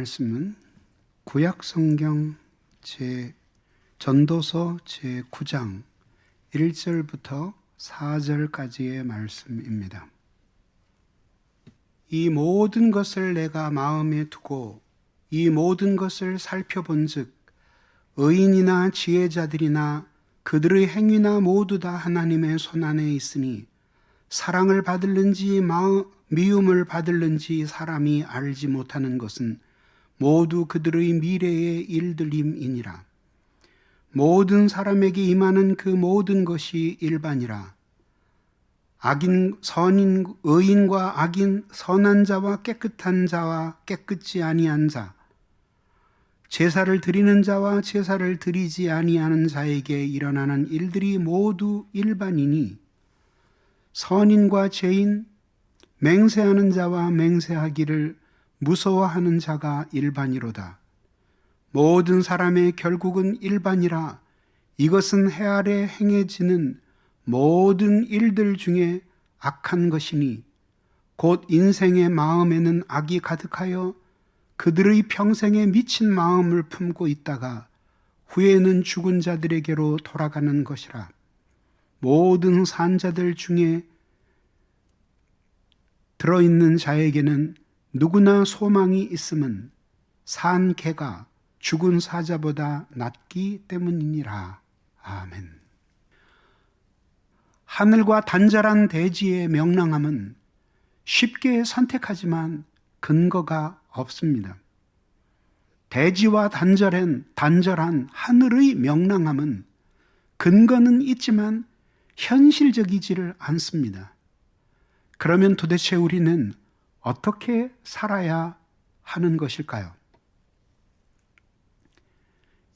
말씀은 구약성경 전도서 제9장 1절부터 4절까지의 말씀입니다. 이 모든 것을 내가 마음에 두고 이 모든 것을 살펴본즉 의인이나 지혜자들이나 그들의 행위나 모두 다 하나님의 손안에 있으니 사랑을 받을는지 미움을 받을는지 사람이 알지 못하는 것은 모두 그들의 미래의 일들임이니라. 모든 사람에게 임하는 그 모든 것이 일반이라. 의인과 악인, 선한 자와 깨끗한 자와 깨끗지 아니한 자, 제사를 드리는 자와 제사를 드리지 아니하는 자에게 일어나는 일들이 모두 일반이니 선인과 죄인, 맹세하는 자와 맹세하기를 무서워하는 자가 일반이로다. 모든 사람의 결국은 일반이라. 이것은 해 아래 행해지는 모든 일들 중에 악한 것이니 곧 인생의 마음에는 악이 가득하여 그들의 평생에 미친 마음을 품고 있다가 후에는 죽은 자들에게로 돌아가는 것이라. 모든 산자들 중에 들어있는 자에게는 누구나 소망이 있음은 산 개가 죽은 사자보다 낫기 때문이니라. 아멘. 하늘과 단절한 대지의 명랑함은 쉽게 선택하지만 근거가 없습니다. 대지와 단절한 하늘의 명랑함은 근거는 있지만 현실적이지를 않습니다. 그러면 도대체 우리는 어떻게 살아야 하는 것일까요?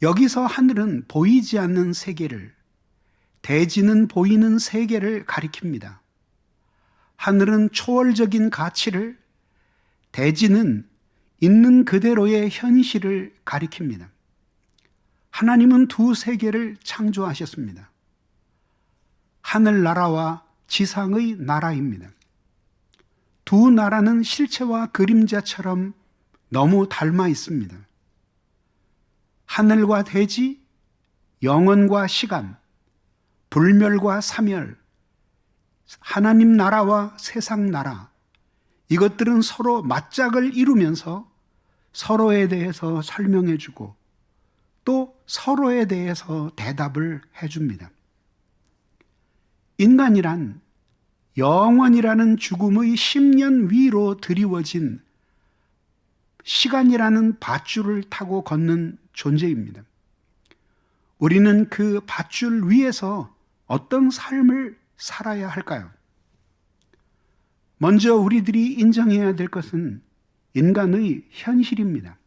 여기서 하늘은 보이지 않는 세계를, 대지는 보이는 세계를 가리킵니다. 하늘은 초월적인 가치를, 대지는 있는 그대로의 현실을 가리킵니다. 하나님은 두 세계를 창조하셨습니다. 하늘나라와 지상의 나라입니다. 두 나라는 실체와 그림자처럼 너무 닮아 있습니다. 하늘과 대지, 영원과 시간, 불멸과 사멸, 하나님 나라와 세상 나라, 이것들은 서로 맞짝을 이루면서 서로에 대해서 설명해 주고 또 서로에 대해서 대답을 해줍니다. 인간이란 영원이라는 죽음의 10년 위로 드리워진 시간이라는 밧줄을 타고 걷는 존재입니다. 우리는 그 밧줄 위에서 어떤 삶을 살아야 할까요? 먼저 우리들이 인정해야 될 것은 인간의 현실입니다.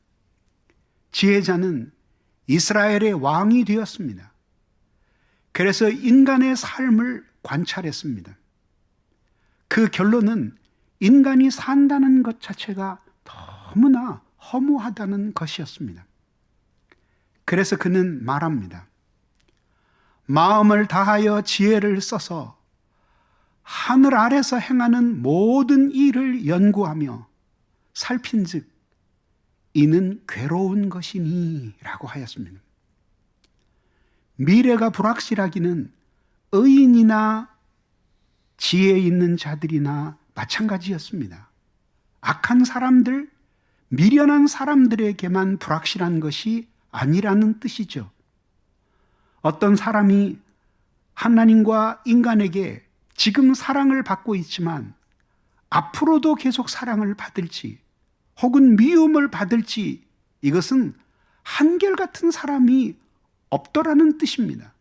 지혜자는 이스라엘의 왕이 되었습니다. 그래서 인간의 삶을 관찰했습니다. 그 결론은 인간이 산다는 것 자체가 너무나 허무하다는 것이었습니다. 그래서 그는 말합니다. 마음을 다하여 지혜를 써서 하늘 아래서 행하는 모든 일을 연구하며 살핀즉 이는 괴로운 것이니 라고 하였습니다. 미래가 불확실하기는 의인이나 지혜 있는 자들이나 마찬가지였습니다. 악한 사람들, 미련한 사람들에게만 불확실한 것이 아니라는 뜻이죠. 어떤 사람이 하나님과 인간에게 지금 사랑을 받고 있지만 앞으로도 계속 사랑을 받을지 혹은 미움을 받을지 이것은 한결같은 사람이 없더라는 뜻입니다.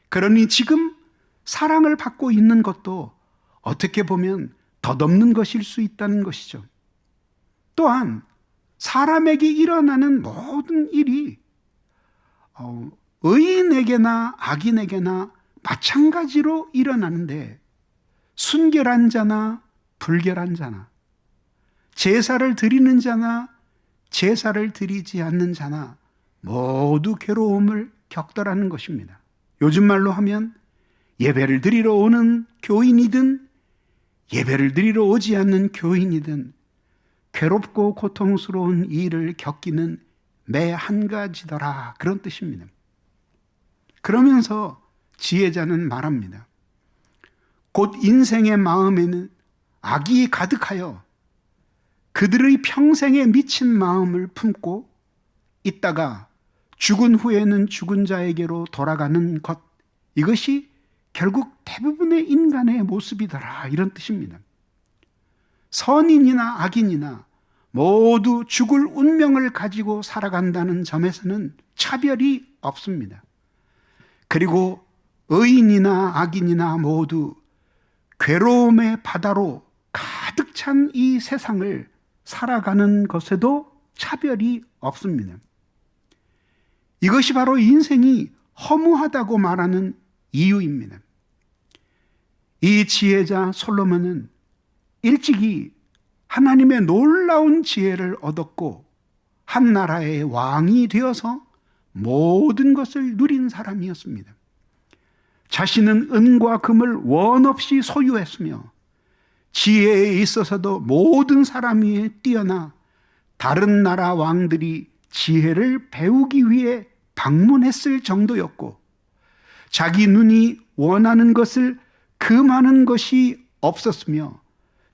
그러니 지금 사랑을 받고 있는 것도 어떻게 보면 덧없는 것일 수 있다는 것이죠. 또한 사람에게 일어나는 모든 일이 의인에게나 악인에게나 마찬가지로 일어나는데 순결한 자나 불결한 자나 제사를 드리는 자나 제사를 드리지 않는 자나 모두 괴로움을 겪더라는 것입니다. 요즘 말로 하면 예배를 드리러 오는 교인이든 예배를 드리러 오지 않는 교인이든 괴롭고 고통스러운 일을 겪기는 매 한 가지더라, 그런 뜻입니다. 그러면서 지혜자는 말합니다. 곧 인생의 마음에는 악이 가득하여 그들의 평생에 미친 마음을 품고 있다가 죽은 후에는 죽은 자에게로 돌아가는 것, 이것이 결국 대부분의 인간의 모습이더라, 이런 뜻입니다. 선인이나 악인이나 모두 죽을 운명을 가지고 살아간다는 점에서는 차별이 없습니다. 그리고 의인이나 악인이나 모두 괴로움의 바다로 가득 찬 이 세상을 살아가는 것에도 차별이 없습니다. 이것이 바로 인생이 허무하다고 말하는 이유입니다. 이 지혜자 솔로몬은 일찍이 하나님의 놀라운 지혜를 얻었고 한 나라의 왕이 되어서 모든 것을 누린 사람이었습니다. 자신은 은과 금을 원 없이 소유했으며 지혜에 있어서도 모든 사람 위에 뛰어나 다른 나라 왕들이 지혜를 배우기 위해 방문했을 정도였고, 자기 눈이 원하는 것을 금하는 것이 없었으며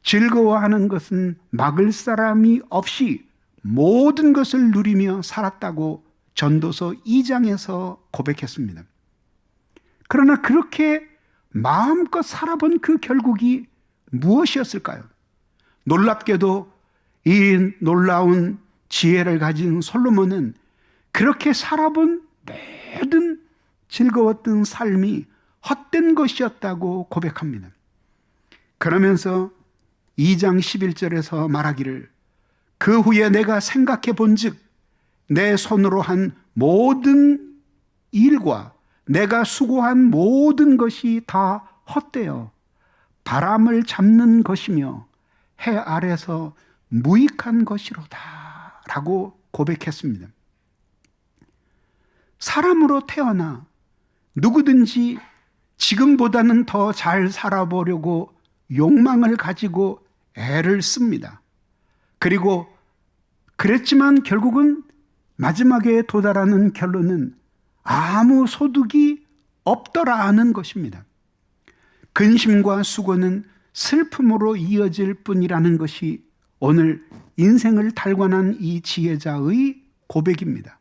즐거워하는 것은 막을 사람이 없이 모든 것을 누리며 살았다고 전도서 2장에서 고백했습니다. 그러나 그렇게 마음껏 살아본 그 결국이 무엇이었을까요? 놀랍게도 이 놀라운 지혜를 가진 솔로몬은 그렇게 살아본 모든 즐거웠던 삶이 헛된 것이었다고 고백합니다. 그러면서 2장 11절에서 말하기를, 그 후에 내가 생각해 본즉 내 손으로 한 모든 일과 내가 수고한 모든 것이 다 헛되어 바람을 잡는 것이며 해 아래서 무익한 것이로다 라고 고백했습니다. 사람으로 태어나 누구든지 지금보다는 더 잘 살아보려고 욕망을 가지고 애를 씁니다. 그리고 그랬지만 결국은 마지막에 도달하는 결론은 아무 소득이 없더라 하는 것입니다. 근심과 수고는 슬픔으로 이어질 뿐이라는 것이 오늘 인생을 달관한 이 지혜자의 고백입니다.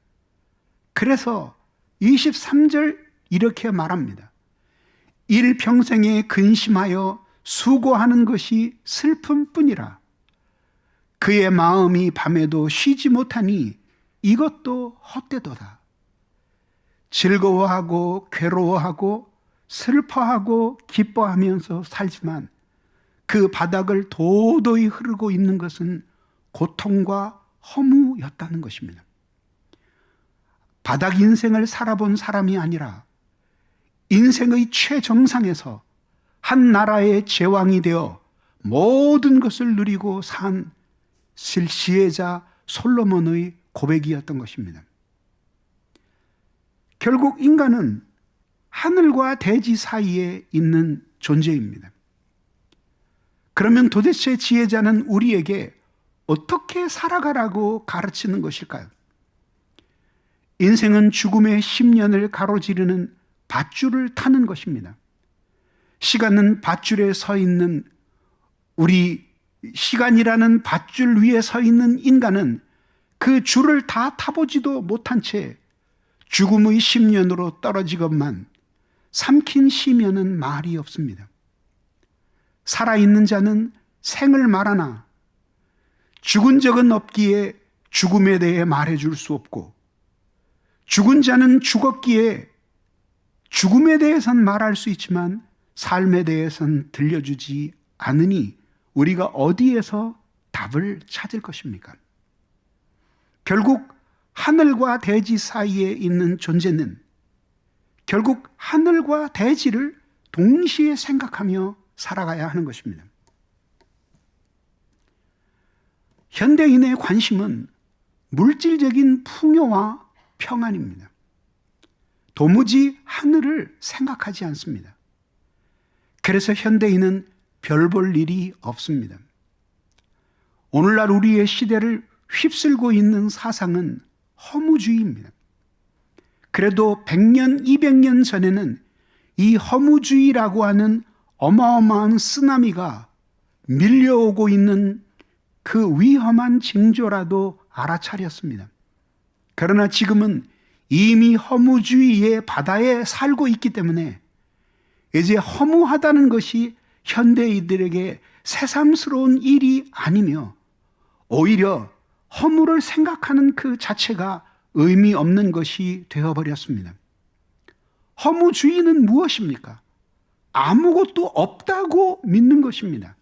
그래서 23절 이렇게 말합니다. 일평생에 근심하여 수고하는 것이 슬픔뿐이라. 그의 마음이 밤에도 쉬지 못하니 이것도 헛되도다. 즐거워하고 괴로워하고 슬퍼하고 기뻐하면서 살지만 그 바닥을 도도히 흐르고 있는 것은 고통과 허무였다는 것입니다. 바닥 인생을 살아본 사람이 아니라 인생의 최정상에서 한 나라의 제왕이 되어 모든 것을 누리고 산 지혜자 솔로몬의 고백이었던 것입니다. 결국 인간은 하늘과 대지 사이에 있는 존재입니다. 그러면 도대체 지혜자는 우리에게 어떻게 살아가라고 가르치는 것일까요? 인생은 죽음의 10년을 가로지르는 밧줄을 타는 것입니다. 시간은 밧줄에 서 있는 우리 시간이라는 밧줄 위에 서 있는 인간은 그 줄을 다 타보지도 못한 채 죽음의 10년으로 떨어지건만 삼킨 시면은 말이 없습니다. 살아있는 자는 생을 말하나 죽은 적은 없기에 죽음에 대해 말해줄 수 없고, 죽은 자는 죽었기에 죽음에 대해서는 말할 수 있지만 삶에 대해서는 들려주지 않으니 우리가 어디에서 답을 찾을 것입니까? 결국 하늘과 대지 사이에 있는 존재는 결국 하늘과 대지를 동시에 생각하며 살아가야 하는 것입니다. 현대인의 관심은 물질적인 풍요와 평안입니다. 도무지 하늘을 생각하지 않습니다. 그래서 현대인은 별 볼 일이 없습니다. 오늘날 우리의 시대를 휩쓸고 있는 사상은 허무주의입니다. 그래도 100년, 200년 전에는 이 허무주의라고 하는 어마어마한 쓰나미가 밀려오고 있는 그 위험한 징조라도 알아차렸습니다. 그러나 지금은 이미 허무주의의 바다에 살고 있기 때문에 이제 허무하다는 것이 현대인들에게 새삼스러운 일이 아니며 오히려 허무를 생각하는 그 자체가 의미 없는 것이 되어버렸습니다. 허무주의는 무엇입니까? 아무것도 없다고 믿는 것입니다.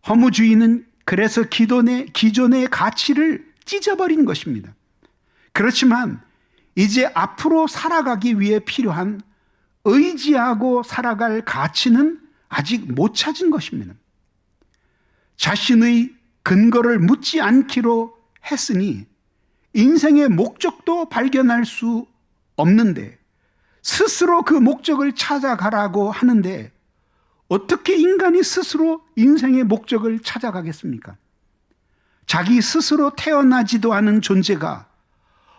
허무주의는 그래서 기존의 가치를 찢어버린 것입니다. 그렇지만 이제 앞으로 살아가기 위해 필요한 의지하고 살아갈 가치는 아직 못 찾은 것입니다. 자신의 근거를 묻지 않기로 했으니 인생의 목적도 발견할 수 없는데 스스로 그 목적을 찾아가라고 하는데 어떻게 인간이 스스로 인생의 목적을 찾아가겠습니까? 자기 스스로 태어나지도 않은 존재가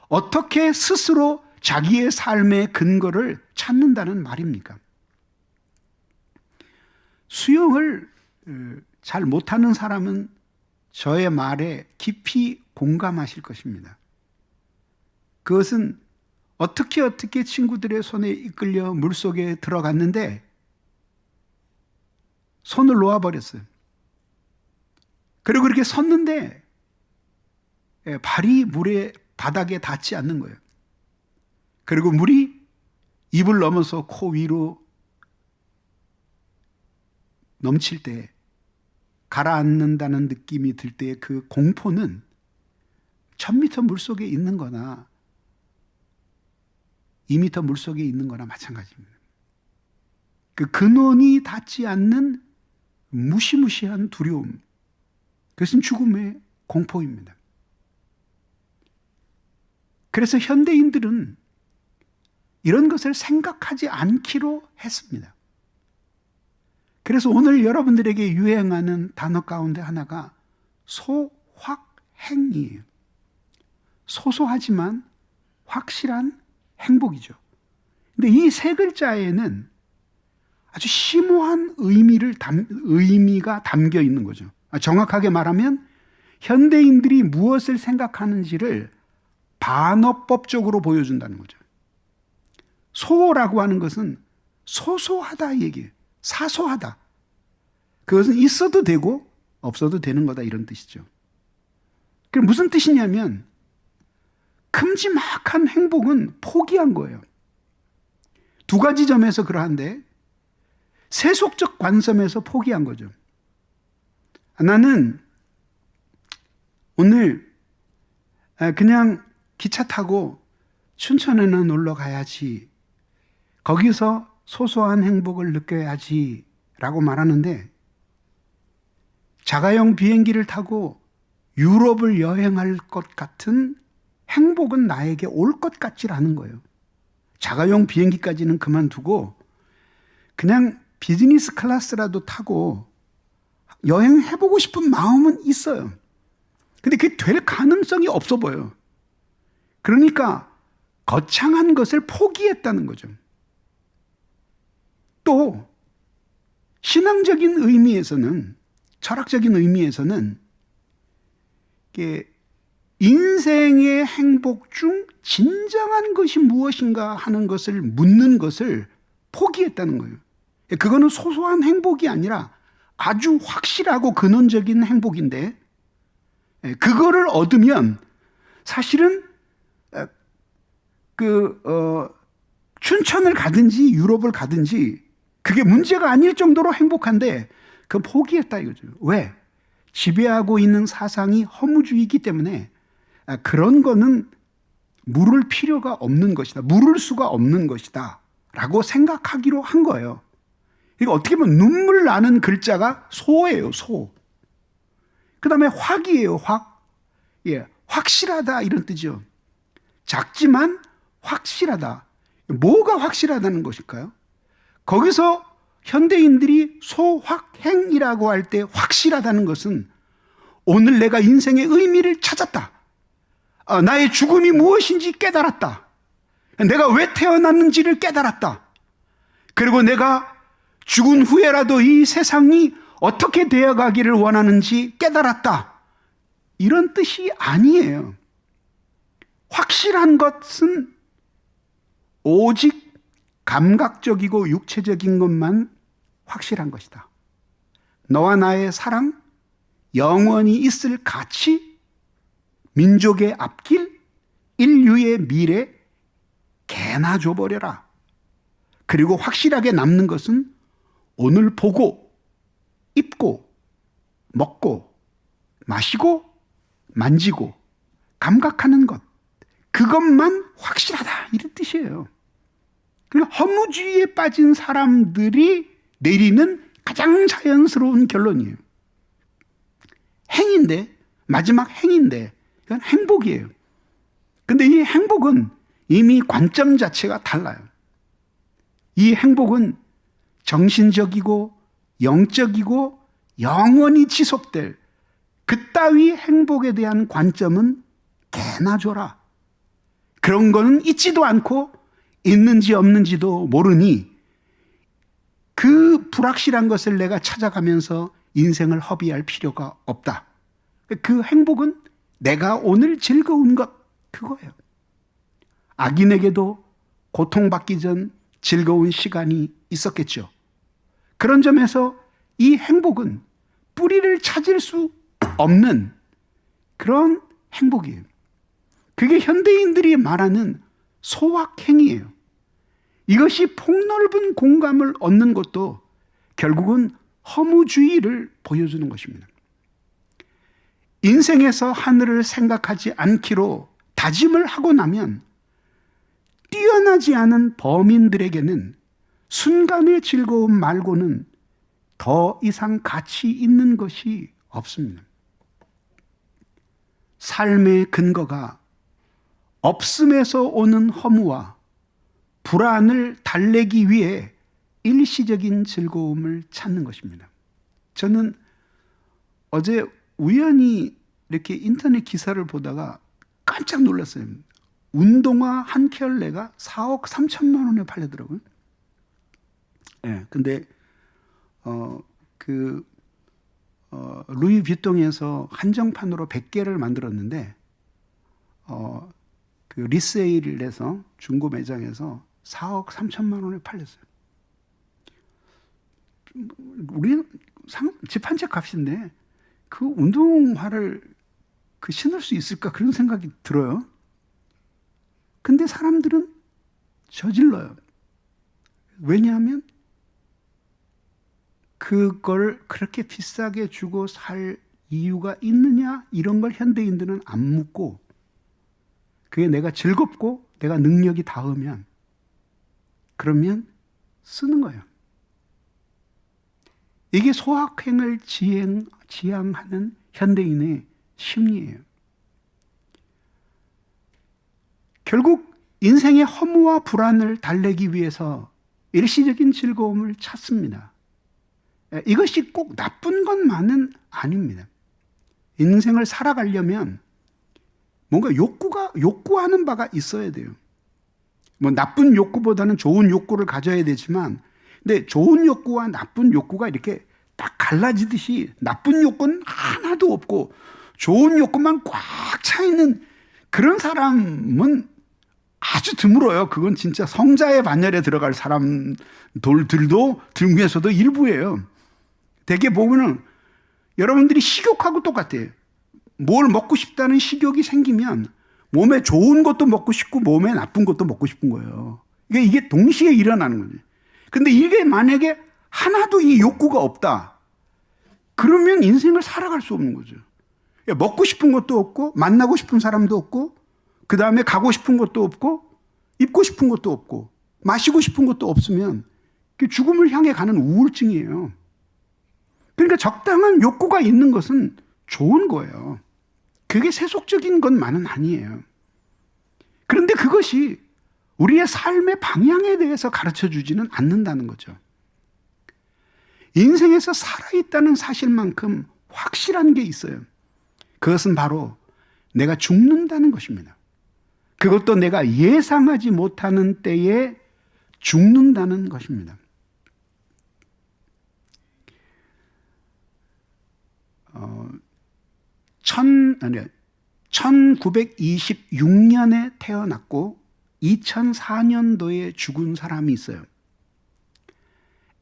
어떻게 스스로 자기의 삶의 근거를 찾는다는 말입니까? 수영을 잘 못하는 사람은 저의 말에 깊이 공감하실 것입니다. 그것은 어떻게 친구들의 손에 이끌려 물속에 들어갔는데 손을 놓아버렸어요. 그리고 그렇게 섰는데 발이 바닥에 닿지 않는 거예요. 그리고 물이 입을 넘어서 코 위로 넘칠 때 가라앉는다는 느낌이 들 때의 그 공포는 1000m 물속에 있는 거나 2m 물속에 있는 거나 마찬가지입니다. 그 근원이 닿지 않는 무시무시한 두려움, 그것은 죽음의 공포입니다. 그래서 현대인들은 이런 것을 생각하지 않기로 했습니다. 그래서 오늘 여러분들에게 유행하는 단어 가운데 하나가 소확행이에요. 소소하지만 확실한 행복이죠. 근데 이 세 글자에는 아주 심오한 의미가 담겨 있는 거죠. 정확하게 말하면 현대인들이 무엇을 생각하는지를 반어법적으로 보여준다는 거죠. 소라고 하는 것은 소소하다 얘기예요. 사소하다. 그것은 있어도 되고 없어도 되는 거다 이런 뜻이죠. 그럼 무슨 뜻이냐면 큼지막한 행복은 포기한 거예요. 두 가지 점에서 그러한데 세속적 관점에서 포기한 거죠. 나는 오늘 그냥 기차 타고 춘천에는 놀러 가야지. 거기서 소소한 행복을 느껴야지 라고 말하는데 자가용 비행기를 타고 유럽을 여행할 것 같은 행복은 나에게 올 것 같지 않은 거예요. 자가용 비행기까지는 그만두고 그냥 비즈니스 클래스라도 타고 여행해보고 싶은 마음은 있어요. 근데 그게 될 가능성이 없어 보여요. 그러니까 거창한 것을 포기했다는 거죠. 또 신앙적인 의미에서는, 철학적인 의미에서는 인생의 행복 중 진정한 것이 무엇인가 하는 것을 묻는 것을 포기했다는 거예요. 그거는 소소한 행복이 아니라 아주 확실하고 근원적인 행복인데 그거를 얻으면 사실은 춘천을 가든지 유럽을 가든지 그게 문제가 아닐 정도로 행복한데 그건 포기했다 이거죠. 왜? 지배하고 있는 사상이 허무주의이기 때문에 그런 거는 물을 필요가 없는 것이다. 물을 수가 없는 것이다. 라고 생각하기로 한 거예요. 이거 어떻게 보면 눈물 나는 글자가 소예요, 소. 그 다음에 확이에요, 확. 예, 확실하다 이런 뜻이죠. 작지만 확실하다. 뭐가 확실하다는 것일까요? 거기서 현대인들이 소확행이라고 할 때 확실하다는 것은 오늘 내가 인생의 의미를 찾았다. 나의 죽음이 무엇인지 깨달았다. 내가 왜 태어났는지를 깨달았다. 그리고 내가 죽은 후에라도 이 세상이 어떻게 되어가기를 원하는지 깨달았다. 이런 뜻이 아니에요. 확실한 것은 오직 감각적이고 육체적인 것만 확실한 것이다. 너와 나의 사랑, 영원히 있을 가치, 민족의 앞길, 인류의 미래 개나 줘버려라. 그리고 확실하게 남는 것은 오늘 보고, 입고, 먹고, 마시고, 만지고, 감각하는 것. 그것만 확실하다. 이런 뜻이에요. 그러니까 허무주의에 빠진 사람들이 내리는 가장 자연스러운 결론이에요. 행인데, 마지막 행인데, 이건 행복이에요. 근데 이 행복은 이미 관점 자체가 달라요. 이 행복은 정신적이고 영적이고 영원히 지속될 그따위 행복에 대한 관점은 개나 줘라. 그런 거는 있지도 않고 있는지 없는지도 모르니 그 불확실한 것을 내가 찾아가면서 인생을 허비할 필요가 없다. 그 행복은 내가 오늘 즐거운 것, 그거예요. 악인에게도 고통받기 전 즐거운 시간이 있었겠죠. 그런 점에서 이 행복은 뿌리를 찾을 수 없는 그런 행복이에요. 그게 현대인들이 말하는 소확행이에요. 이것이 폭넓은 공감을 얻는 것도 결국은 허무주의를 보여주는 것입니다. 인생에서 하늘을 생각하지 않기로 다짐을 하고 나면 뛰어나지 않은 범인들에게는 순간의 즐거움 말고는 더 이상 가치 있는 것이 없습니다. 삶의 근거가 없음에서 오는 허무와 불안을 달래기 위해 일시적인 즐거움을 찾는 것입니다. 저는 어제 우연히 이렇게 인터넷 기사를 보다가 깜짝 놀랐어요. 운동화 한 켤레가 4억 3천만 원에 팔리더라고요. 예, 근데 루이 뷰통에서 한정판으로 100개를 만들었는데 그 리세일에서 중고 매장에서 4억 3천만 원에 팔렸어요. 우리는 집 한 채 값인데 그 운동화를 신을 수 있을까 그런 생각이 들어요. 근데 사람들은 저질러요. 왜냐하면 그걸 그렇게 비싸게 주고 살 이유가 있느냐 이런 걸 현대인들은 안 묻고 그게 내가 즐겁고 내가 능력이 닿으면 그러면 쓰는 거예요. 이게 소확행을 지향하는 현대인의 심리예요. 결국 인생의 허무와 불안을 달래기 위해서 일시적인 즐거움을 찾습니다. 이것이 꼭 나쁜 것만은 아닙니다. 인생을 살아가려면 뭔가 욕구하는 바가 있어야 돼요. 뭐 나쁜 욕구보다는 좋은 욕구를 가져야 되지만, 근데 좋은 욕구와 나쁜 욕구가 이렇게 딱 갈라지듯이 나쁜 욕구는 하나도 없고 좋은 욕구만 꽉 차 있는 그런 사람은 아주 드물어요. 그건 진짜 성자의 반열에 들어갈 사람들도 중에서도 일부예요. 대개 보면은 여러분들이 식욕하고 똑같아요. 뭘 먹고 싶다는 식욕이 생기면 몸에 좋은 것도 먹고 싶고 몸에 나쁜 것도 먹고 싶은 거예요. 이게 동시에 일어나는 거죠. 근데 이게 만약에 하나도 이 욕구가 없다. 그러면 인생을 살아갈 수 없는 거죠. 먹고 싶은 것도 없고 만나고 싶은 사람도 없고 그 다음에 가고 싶은 것도 없고 입고 싶은 것도 없고 마시고 싶은 것도 없으면 죽음을 향해 가는 우울증이에요. 그러니까 적당한 욕구가 있는 것은 좋은 거예요. 그게 세속적인 것만은 아니에요. 그런데 그것이 우리의 삶의 방향에 대해서 가르쳐 주지는 않는다는 거죠. 인생에서 살아있다는 사실만큼 확실한 게 있어요. 그것은 바로 내가 죽는다는 것입니다. 그것도 내가 예상하지 못하는 때에 죽는다는 것입니다. 1926년에 태어났고 2004년도에 죽은 사람이 있어요.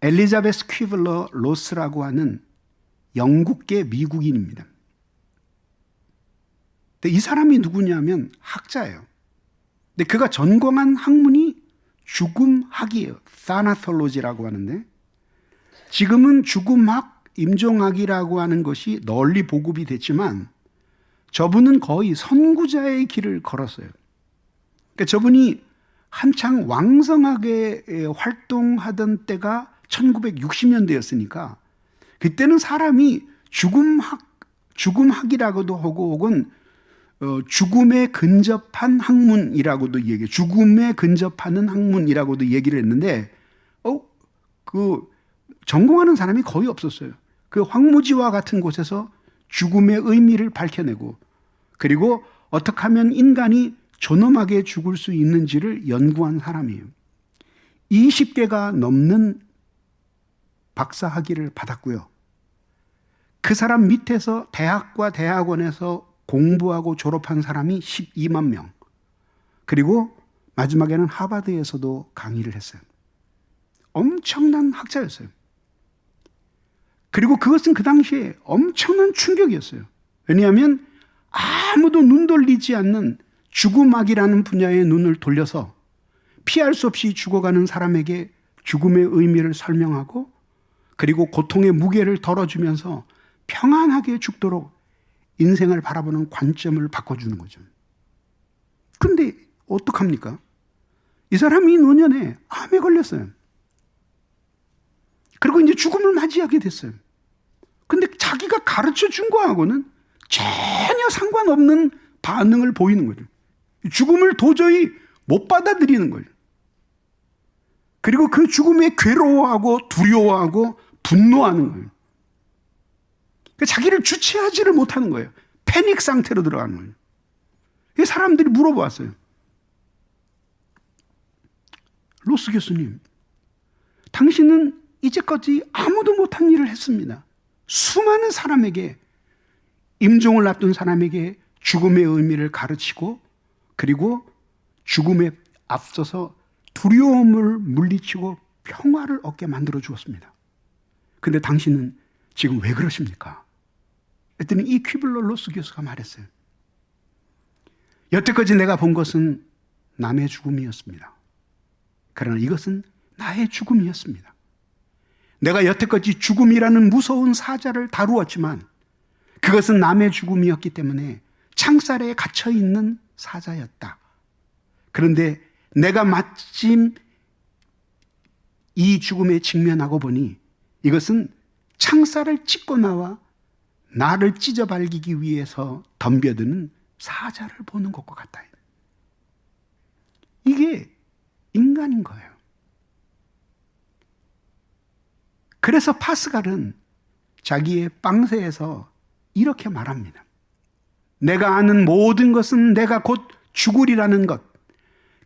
엘리자베스 퀴블러 로스라고 하는 영국계 미국인입니다. 근데 이 사람이 누구냐면 학자예요. 근데 그가 전공한 학문이 죽음학이에요. 사나톨로지라고 하는데, 지금은 죽음학, 임종학이라고 하는 것이 널리 보급이 됐지만 저분은 거의 선구자의 길을 걸었어요. 그러니까 저분이 한창 왕성하게 활동하던 때가 1960년대였으니까 그때는 사람이 죽음학이라고도 하고 혹은 죽음에 근접한 학문이라고도 얘기해요. 죽음에 근접하는 학문이라고도 얘기를 했는데 그 전공하는 사람이 거의 없었어요. 그 황무지와 같은 곳에서 죽음의 의미를 밝혀내고, 그리고 어떻게 하면 인간이 존엄하게 죽을 수 있는지를 연구한 사람이에요. 20개가 넘는 박사학위를 받았고요. 그 사람 밑에서 대학과 대학원에서 공부하고 졸업한 사람이 12만 명. 그리고 마지막에는 하버드에서도 강의를 했어요. 엄청난 학자였어요. 그리고 그것은 그 당시에 엄청난 충격이었어요. 왜냐하면 아무도 눈 돌리지 않는 죽음학이라는 분야에 눈을 돌려서 피할 수 없이 죽어가는 사람에게 죽음의 의미를 설명하고, 그리고 고통의 무게를 덜어주면서 평안하게 죽도록 인생을 바라보는 관점을 바꿔주는 거죠. 근데 어떡합니까? 이 사람이 노년에 암에 걸렸어요. 그리고 이제 죽음을 맞이하게 됐어요. 근데 자기가 가르쳐 준 거하고는 전혀 상관없는 반응을 보이는 거죠. 죽음을 도저히 못 받아들이는 거예요. 그리고 그 죽음에 괴로워하고 두려워하고 분노하는 거예요. 그러니까 자기를 주체하지를 못하는 거예요. 패닉 상태로 들어가는 거예요. 사람들이 물어보았어요. 로스 교수님, 당신은 이제까지 아무도 못한 일을 했습니다. 수많은 사람에게, 임종을 앞둔 사람에게 죽음의 의미를 가르치고, 그리고 죽음에 앞서서 두려움을 물리치고 평화를 얻게 만들어 주었습니다. 근데 당신은 지금 왜 그러십니까? 그랬더니 이 퀴블러 로스 교수가 말했어요. 여태까지 내가 본 것은 남의 죽음이었습니다. 그러나 이것은 나의 죽음이었습니다. 내가 여태까지 죽음이라는 무서운 사자를 다루었지만 그것은 남의 죽음이었기 때문에 창살에 갇혀있는 사자였다. 그런데 내가 마침 이 죽음에 직면하고 보니 이것은 창살을 찢고 나와 나를 찢어발기기 위해서 덤벼드는 사자를 보는 것과 같다. 이게 인간인 거예요. 그래서 파스칼은 자기의 빵세에서 이렇게 말합니다. 내가 아는 모든 것은 내가 곧 죽으리라는 것.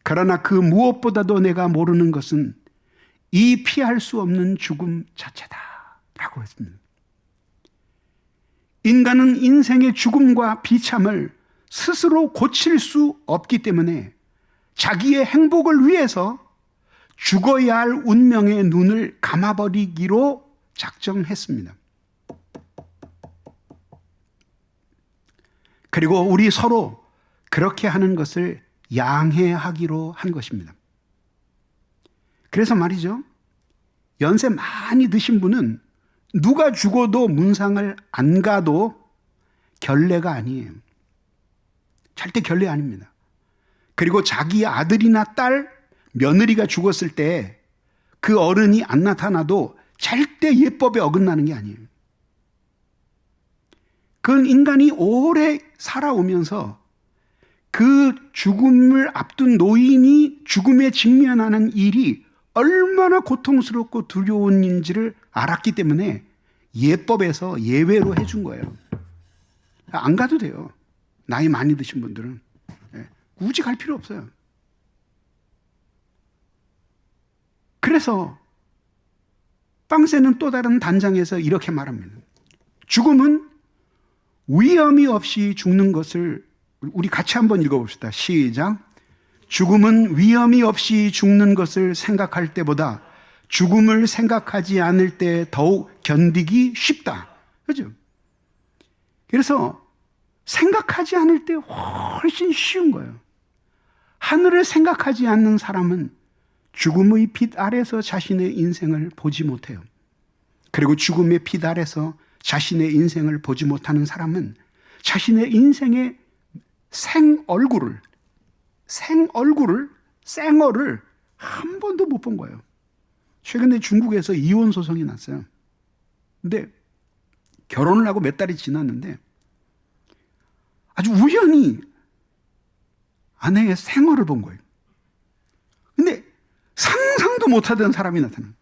그러나 그 무엇보다도 내가 모르는 것은 이 피할 수 없는 죽음 자체다. 라고 했습니다. 인간은 인생의 죽음과 비참을 스스로 고칠 수 없기 때문에 자기의 행복을 위해서 죽어야 할 운명의 눈을 감아버리기로 작정했습니다. 그리고 우리 서로 그렇게 하는 것을 양해하기로 한 것입니다. 그래서 말이죠, 연세 많이 드신 분은 누가 죽어도 문상을 안 가도 결례가 아니에요. 절대 결례 아닙니다. 그리고 자기 아들이나 딸, 며느리가 죽었을 때 그 어른이 안 나타나도 절대 예법에 어긋나는 게 아니에요. 그건 인간이 오래 살아오면서 그 죽음을 앞둔 노인이 죽음에 직면하는 일이 얼마나 고통스럽고 두려운 일인지를 알았기 때문에 예법에서 예외로 해준 거예요. 안 가도 돼요. 나이 많이 드신 분들은. 굳이 갈 필요 없어요. 그래서 빵세는 또 다른 단장에서 이렇게 말합니다. 죽음은 위험이 없이 죽는 것을, 우리 같이 한번 읽어봅시다. 시작. 죽음은 위험이 없이 죽는 것을 생각할 때보다 죽음을 생각하지 않을 때 더욱 견디기 쉽다. 그죠? 그래서 생각하지 않을 때 훨씬 쉬운 거예요. 하늘을 생각하지 않는 사람은 죽음의 빛 아래서 자신의 인생을 보지 못해요. 그리고 죽음의 빛 아래서 자신의 인생을 보지 못하는 사람은 자신의 인생의 생얼을 생얼을 한 번도 못 본 거예요. 최근에 중국에서 이혼 소송이 났어요. 근데 결혼을 하고 몇 달이 지났는데 아주 우연히 아내의 생얼을 본 거예요. 근데 상상도 못하던 사람이 나타나요.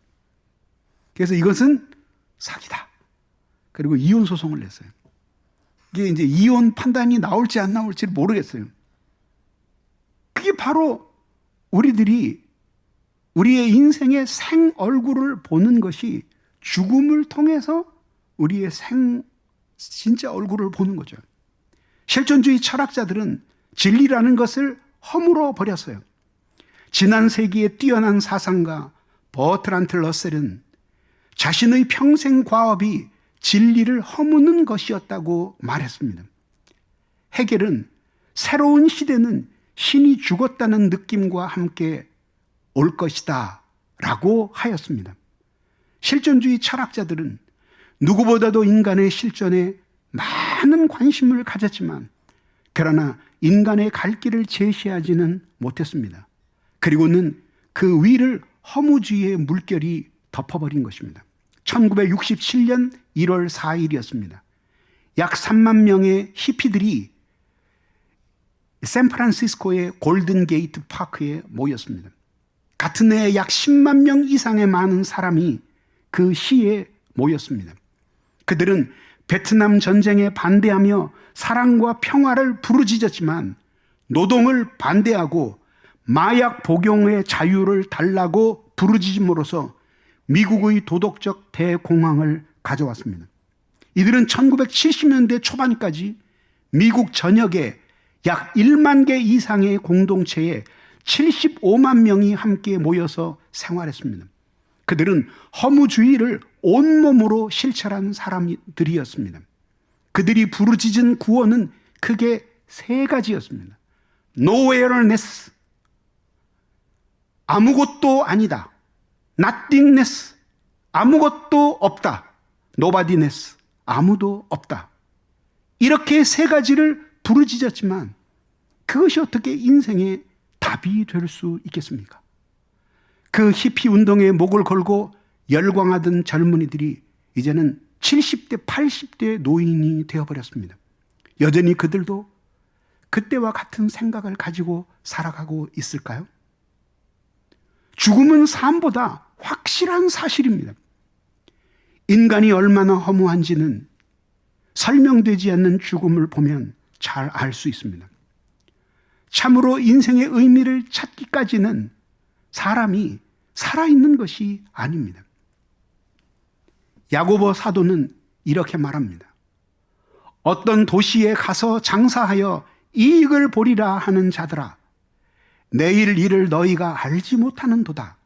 그래서 이것은 사기다. 그리고 이혼 소송을 냈어요. 이게 이제 이혼 판단이 나올지 안 나올지 모르겠어요. 그게 바로 우리들이 우리의 인생의 생얼굴을 보는 것이 죽음을 통해서 우리의 진짜 얼굴을 보는 거죠. 실존주의 철학자들은 진리라는 것을 허물어 버렸어요. 지난 세기의 뛰어난 사상가 버트란트 러셀은 자신의 평생 과업이 진리를 허무는 것이었다고 말했습니다. 헤겔은 새로운 시대는 신이 죽었다는 느낌과 함께 올 것이다 라고 하였습니다. 실존주의 철학자들은 누구보다도 인간의 실존에 많은 관심을 가졌지만 그러나 인간의 갈 길을 제시하지는 못했습니다. 그리고는 그 위를 허무주의의 물결이 덮어버린 것입니다. 1967년 1월 4일이었습니다. 약 3만 명의 히피들이 샌프란시스코의 골든 게이트 파크에 모였습니다. 같은 해에 약 10만 명 이상의 많은 사람이 그 시에 모였습니다. 그들은 베트남 전쟁에 반대하며 사랑과 평화를 부르짖었지만 노동을 반대하고 마약 복용의 자유를 달라고 부르짖음으로써 미국의 도덕적 대공황을 가져왔습니다. 이들은 1970년대 초반까지 미국 전역에 약 1만 개 이상의 공동체에 75만 명이 함께 모여서 생활했습니다. 그들은 허무주의를 온몸으로 실천한 사람들이었습니다. 그들이 부르짖은 구호는 크게 세 가지였습니다. Nowhereness, 아무것도 아니다. Nothingness, 아무것도 없다. Nobodyness, 아무도 없다. 이렇게 세 가지를 부르짖었지만 그것이 어떻게 인생의 답이 될 수 있겠습니까? 그 히피 운동에 목을 걸고 열광하던 젊은이들이 이제는 70대, 80대 노인이 되어버렸습니다. 여전히 그들도 그때와 같은 생각을 가지고 살아가고 있을까요? 죽음은 삶보다 확실한 사실입니다. 인간이 얼마나 허무한지는 설명되지 않는 죽음을 보면 잘 알 수 있습니다. 참으로 인생의 의미를 찾기까지는 사람이 살아있는 것이 아닙니다. 야고보 사도는 이렇게 말합니다. 어떤 도시에 가서 장사하여 이익을 보리라 하는 자들아, 내일 일을 너희가 알지 못하는도다.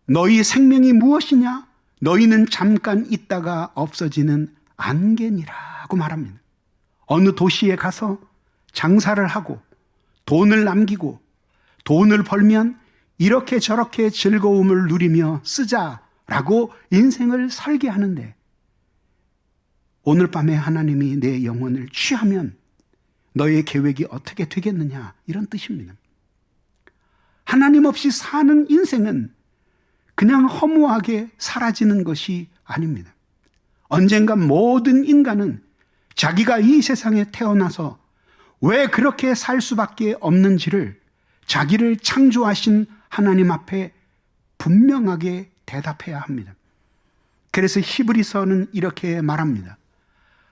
너희 생명이 무엇이냐? 너희는 잠깐 있다가 없어지는 안개니라고 말합니다. 어느 도시에 가서 장사를 하고 돈을 남기고 돈을 벌면 이렇게 저렇게 즐거움을 누리며 쓰자라고 인생을 설계하는데 오늘 밤에 하나님이 내 영혼을 취하면 너의 계획이 어떻게 되겠느냐, 이런 뜻입니다. 하나님 없이 사는 인생은 그냥 허무하게 사라지는 것이 아닙니다. 언젠가 모든 인간은 자기가 이 세상에 태어나서 왜 그렇게 살 수밖에 없는지를 자기를 창조하신 하나님 앞에 분명하게 대답해야 합니다. 그래서 히브리서는 이렇게 말합니다.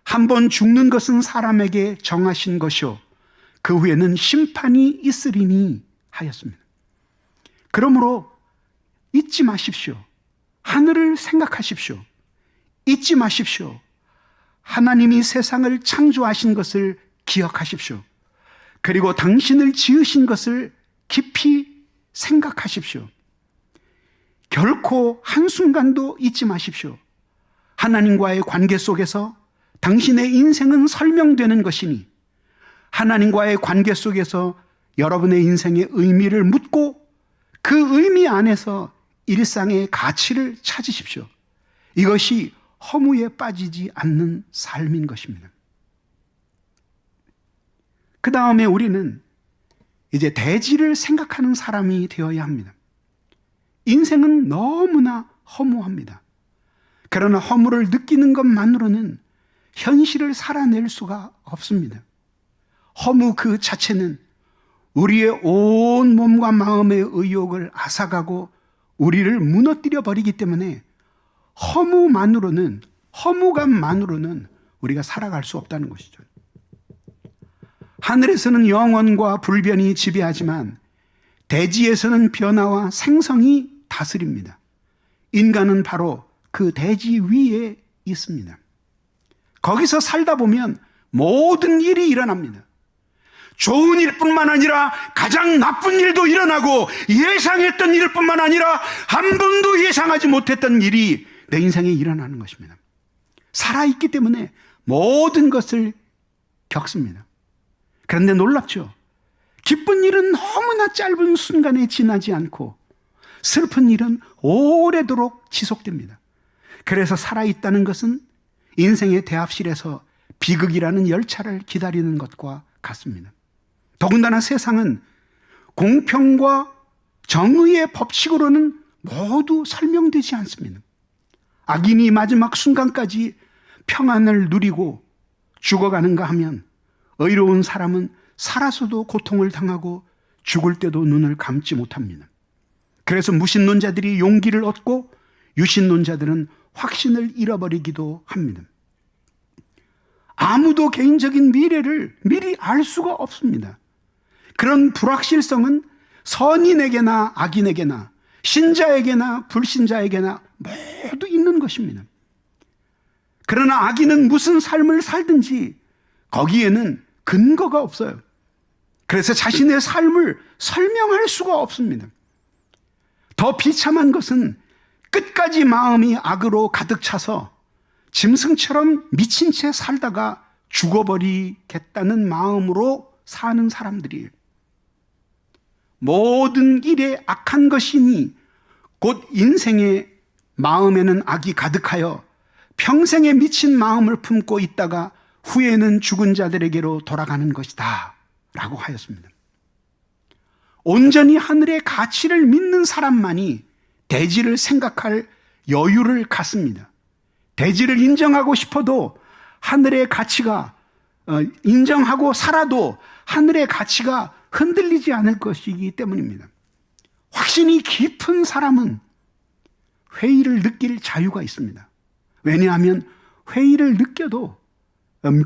한 번 죽는 것은 사람에게 정하신 것이요 그 후에는 심판이 있으리니 하였습니다. 그러므로 잊지 마십시오. 하늘을 생각하십시오. 잊지 마십시오. 하나님이 세상을 창조하신 것을 기억하십시오. 그리고 당신을 지으신 것을 깊이 생각하십시오. 결코 한순간도 잊지 마십시오. 하나님과의 관계 속에서 당신의 인생은 설명되는 것이니 하나님과의 관계 속에서 여러분의 인생의 의미를 묻고 그 의미 안에서 일상의 가치를 찾으십시오. 이것이 허무에 빠지지 않는 삶인 것입니다. 그 다음에 우리는 이제 대지를 생각하는 사람이 되어야 합니다. 인생은 너무나 허무합니다. 그러나 허무를 느끼는 것만으로는 현실을 살아낼 수가 없습니다. 허무 그 자체는 우리의 온 몸과 마음의 의욕을 앗아가고 우리를 무너뜨려 버리기 때문에 허무감만으로는 우리가 살아갈 수 없다는 것이죠. 하늘에서는 영원과 불변이 지배하지만 대지에서는 변화와 생성이 다스립니다. 인간은 바로 그 대지 위에 있습니다. 거기서 살다 보면 모든 일이 일어납니다. 좋은 일뿐만 아니라 가장 나쁜 일도 일어나고 예상했던 일뿐만 아니라 한 번도 예상하지 못했던 일이 내 인생에 일어나는 것입니다. 살아있기 때문에 모든 것을 겪습니다. 그런데 놀랍죠? 기쁜 일은 너무나 짧은 순간에 지나지 않고 슬픈 일은 오래도록 지속됩니다. 그래서 살아있다는 것은 인생의 대합실에서 비극이라는 열차를 기다리는 것과 같습니다. 더군다나 세상은 공평과 정의의 법칙으로는 모두 설명되지 않습니다. 악인이 마지막 순간까지 평안을 누리고 죽어가는가 하면 의로운 사람은 살아서도 고통을 당하고 죽을 때도 눈을 감지 못합니다. 그래서 무신론자들이 용기를 얻고 유신론자들은 확신을 잃어버리기도 합니다. 아무도 개인적인 미래를 미리 알 수가 없습니다. 그런 불확실성은 선인에게나 악인에게나 신자에게나 불신자에게나 모두 있는 것입니다. 그러나 악인은 무슨 삶을 살든지 거기에는 근거가 없어요. 그래서 자신의 삶을 설명할 수가 없습니다. 더 비참한 것은 끝까지 마음이 악으로 가득 차서 짐승처럼 미친 채 살다가 죽어버리겠다는 마음으로 사는 사람들이에요. 모든 일에 악한 것이니 곧 인생의 마음에는 악이 가득하여 평생에 미친 마음을 품고 있다가 후에는 죽은 자들에게로 돌아가는 것이다 라고 하였습니다. 온전히 하늘의 가치를 믿는 사람만이 대지를 생각할 여유를 갖습니다. 대지를 인정하고 싶어도 하늘의 가치가 인정하고 살아도 하늘의 가치가 흔들리지 않을 것이기 때문입니다. 확신이 깊은 사람은 회의를 느낄 자유가 있습니다. 왜냐하면 회의를 느껴도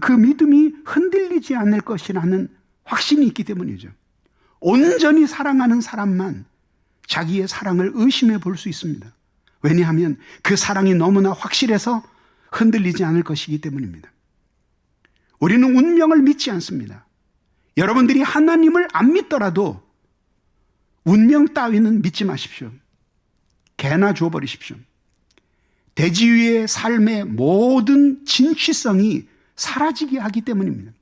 그 믿음이 흔들리지 않을 것이라는 확신이 있기 때문이죠. 온전히 사랑하는 사람만 자기의 사랑을 의심해 볼 수 있습니다. 왜냐하면 그 사랑이 너무나 확실해서 흔들리지 않을 것이기 때문입니다. 우리는 운명을 믿지 않습니다. 여러분들이 하나님을 안 믿더라도 운명 따위는 믿지 마십시오. 개나 줘버리십시오. 대지 위의 삶의 모든 진취성이 사라지게 하기 때문입니다.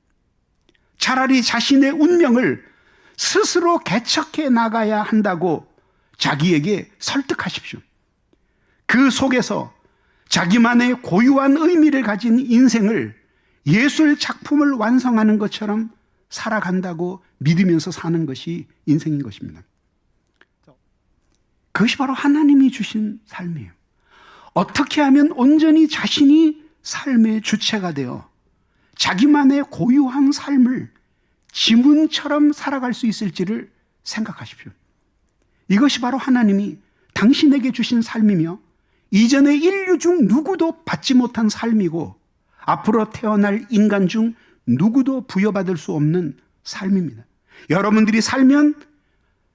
차라리 자신의 운명을 스스로 개척해 나가야 한다고 자기에게 설득하십시오. 그 속에서 자기만의 고유한 의미를 가진 인생을 예술 작품을 완성하는 것처럼 살아간다고 믿으면서 사는 것이 인생인 것입니다. 그것이 바로 하나님이 주신 삶이에요. 어떻게 하면 온전히 자신이 삶의 주체가 되어 자기만의 고유한 삶을 지문처럼 살아갈 수 있을지를 생각하십시오. 이것이 바로 하나님이 당신에게 주신 삶이며 이전의 인류 중 누구도 받지 못한 삶이고 앞으로 태어날 인간 중 누구도 부여받을 수 없는 삶입니다. 여러분들이 살면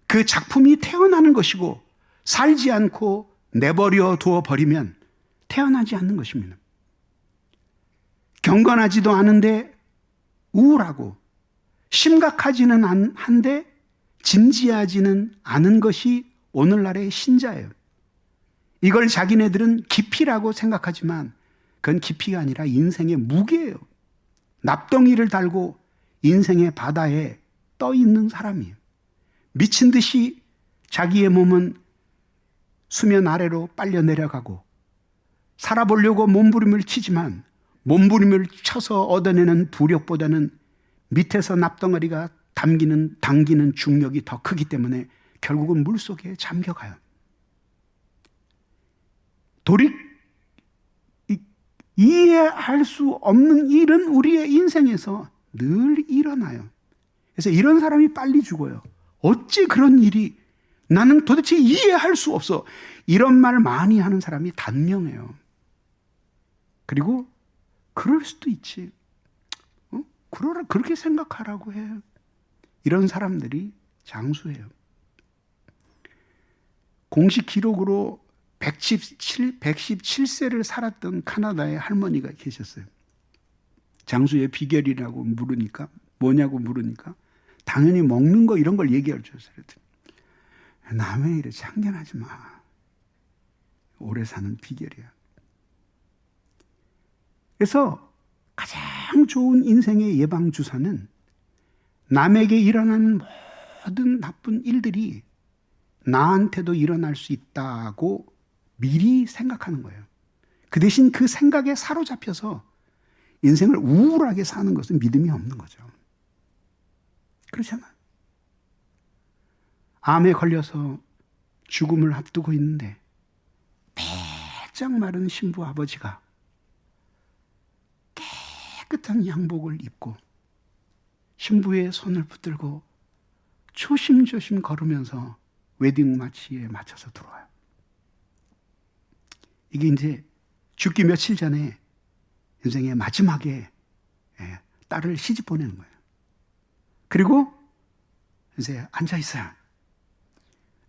그 작품이 태어나는 것이고, 살지 않고 내버려 두어 버리면 태어나지 않는 것입니다. 경건하지도 않은데 우울하고, 심각하지는 한데 진지하지는 않은 것이 오늘날의 신자예요. 이걸 자기네들은 깊이라고 생각하지만 그건 깊이가 아니라 인생의 무게예요. 납덩이를 달고 인생의 바다에 떠 있는 사람이에요. 미친 듯이 자기의 몸은 수면 아래로 빨려 내려가고 살아보려고 몸부림을 치지만 몸부림을 쳐서 얻어내는 부력보다는 밑에서 납덩어리가 당기는 중력이 더 크기 때문에 결국은 물속에 잠겨가요. 이해할 수 없는 일은 우리의 인생에서 늘 일어나요. 그래서 이런 사람이 빨리 죽어요. 어찌 그런 일이, 나는 도대체 이해할 수 없어. 이런 말 많이 하는 사람이 단명해요. 그리고 그럴 수도 있지. 그렇게 생각하라고 해요. 이런 사람들이 장수해요. 공식 기록으로 117세를 살았던 카나다의 할머니가 계셨어요. 장수의 비결이라고 물으니까, 뭐냐고 물으니까 당연히 먹는 거 이런 걸 얘기할 줄 알았어요. 남의 일에 참견하지 마. 오래 사는 비결이야. 그래서 가장 좋은 인생의 예방주사는 남에게 일어나는 모든 나쁜 일들이 나한테도 일어날 수 있다고 미리 생각하는 거예요. 그 대신 그 생각에 사로잡혀서 인생을 우울하게 사는 것은 믿음이 없는 거죠. 그렇잖아요. 암에 걸려서 죽음을 앞두고 있는데 배짱 마른 신부 아버지가 깨끗한 양복을 입고 신부의 손을 붙들고 조심조심 걸으면서 웨딩 마치에 맞춰서 들어와요. 이게 이제 죽기 며칠 전에 인생의 마지막에 딸을 시집 보내는 거예요. 그리고 이제 앉아 있어요.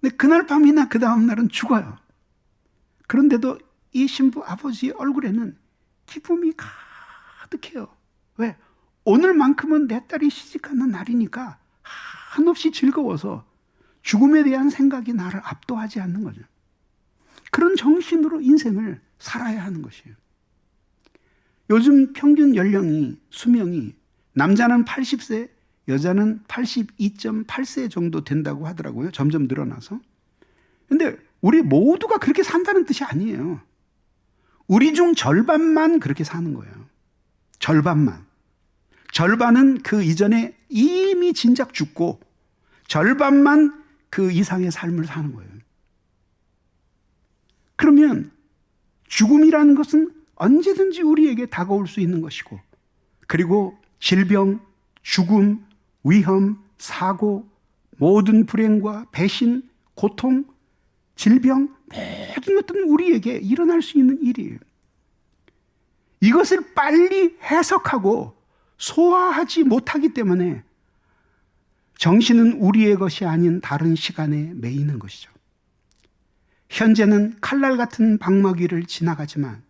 근데 그날 밤이나 그 다음 날은 죽어요. 그런데도 이 신부 아버지 얼굴에는 기쁨이 가득해요. 왜? 오늘만큼은 내 딸이 시집가는 날이니까 한없이 즐거워서 죽음에 대한 생각이 나를 압도하지 않는 거죠. 그런 정신으로 인생을 살아야 하는 것이에요. 요즘 평균 수명이 남자는 80세, 여자는 82.8세 정도 된다고 하더라고요. 점점 늘어나서. 근데 우리 모두가 그렇게 산다는 뜻이 아니에요. 우리 중 절반만 그렇게 사는 거예요. 절반만. 절반은 그 이전에 이미 진작 죽고 절반만 그 이상의 삶을 사는 거예요. 그러면 죽음이라는 것은 언제든지 우리에게 다가올 수 있는 것이고, 그리고 질병, 죽음, 위험, 사고, 모든 불행과 배신, 고통, 질병, 모든 것들은 우리에게 일어날 수 있는 일이에요. 이것을 빨리 해석하고 소화하지 못하기 때문에 정신은 우리의 것이 아닌 다른 시간에 매이는 것이죠. 현재는 칼날 같은 방마귀를 지나가지만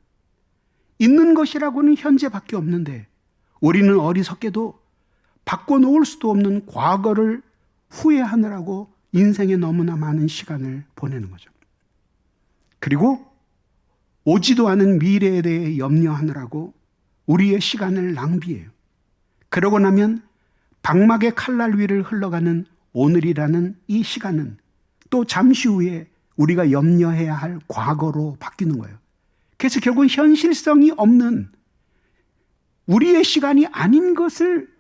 있는 것이라고는 현재밖에 없는데 우리는 어리석게도 바꿔놓을 수도 없는 과거를 후회하느라고 인생에 너무나 많은 시간을 보내는 거죠. 그리고 오지도 않은 미래에 대해 염려하느라고 우리의 시간을 낭비해요. 그러고 나면 방막의 칼날 위를 흘러가는 오늘이라는 이 시간은 또 잠시 후에 우리가 염려해야 할 과거로 바뀌는 거예요. 그래서 결국은 현실성이 없는 우리의 시간이 아닌 것을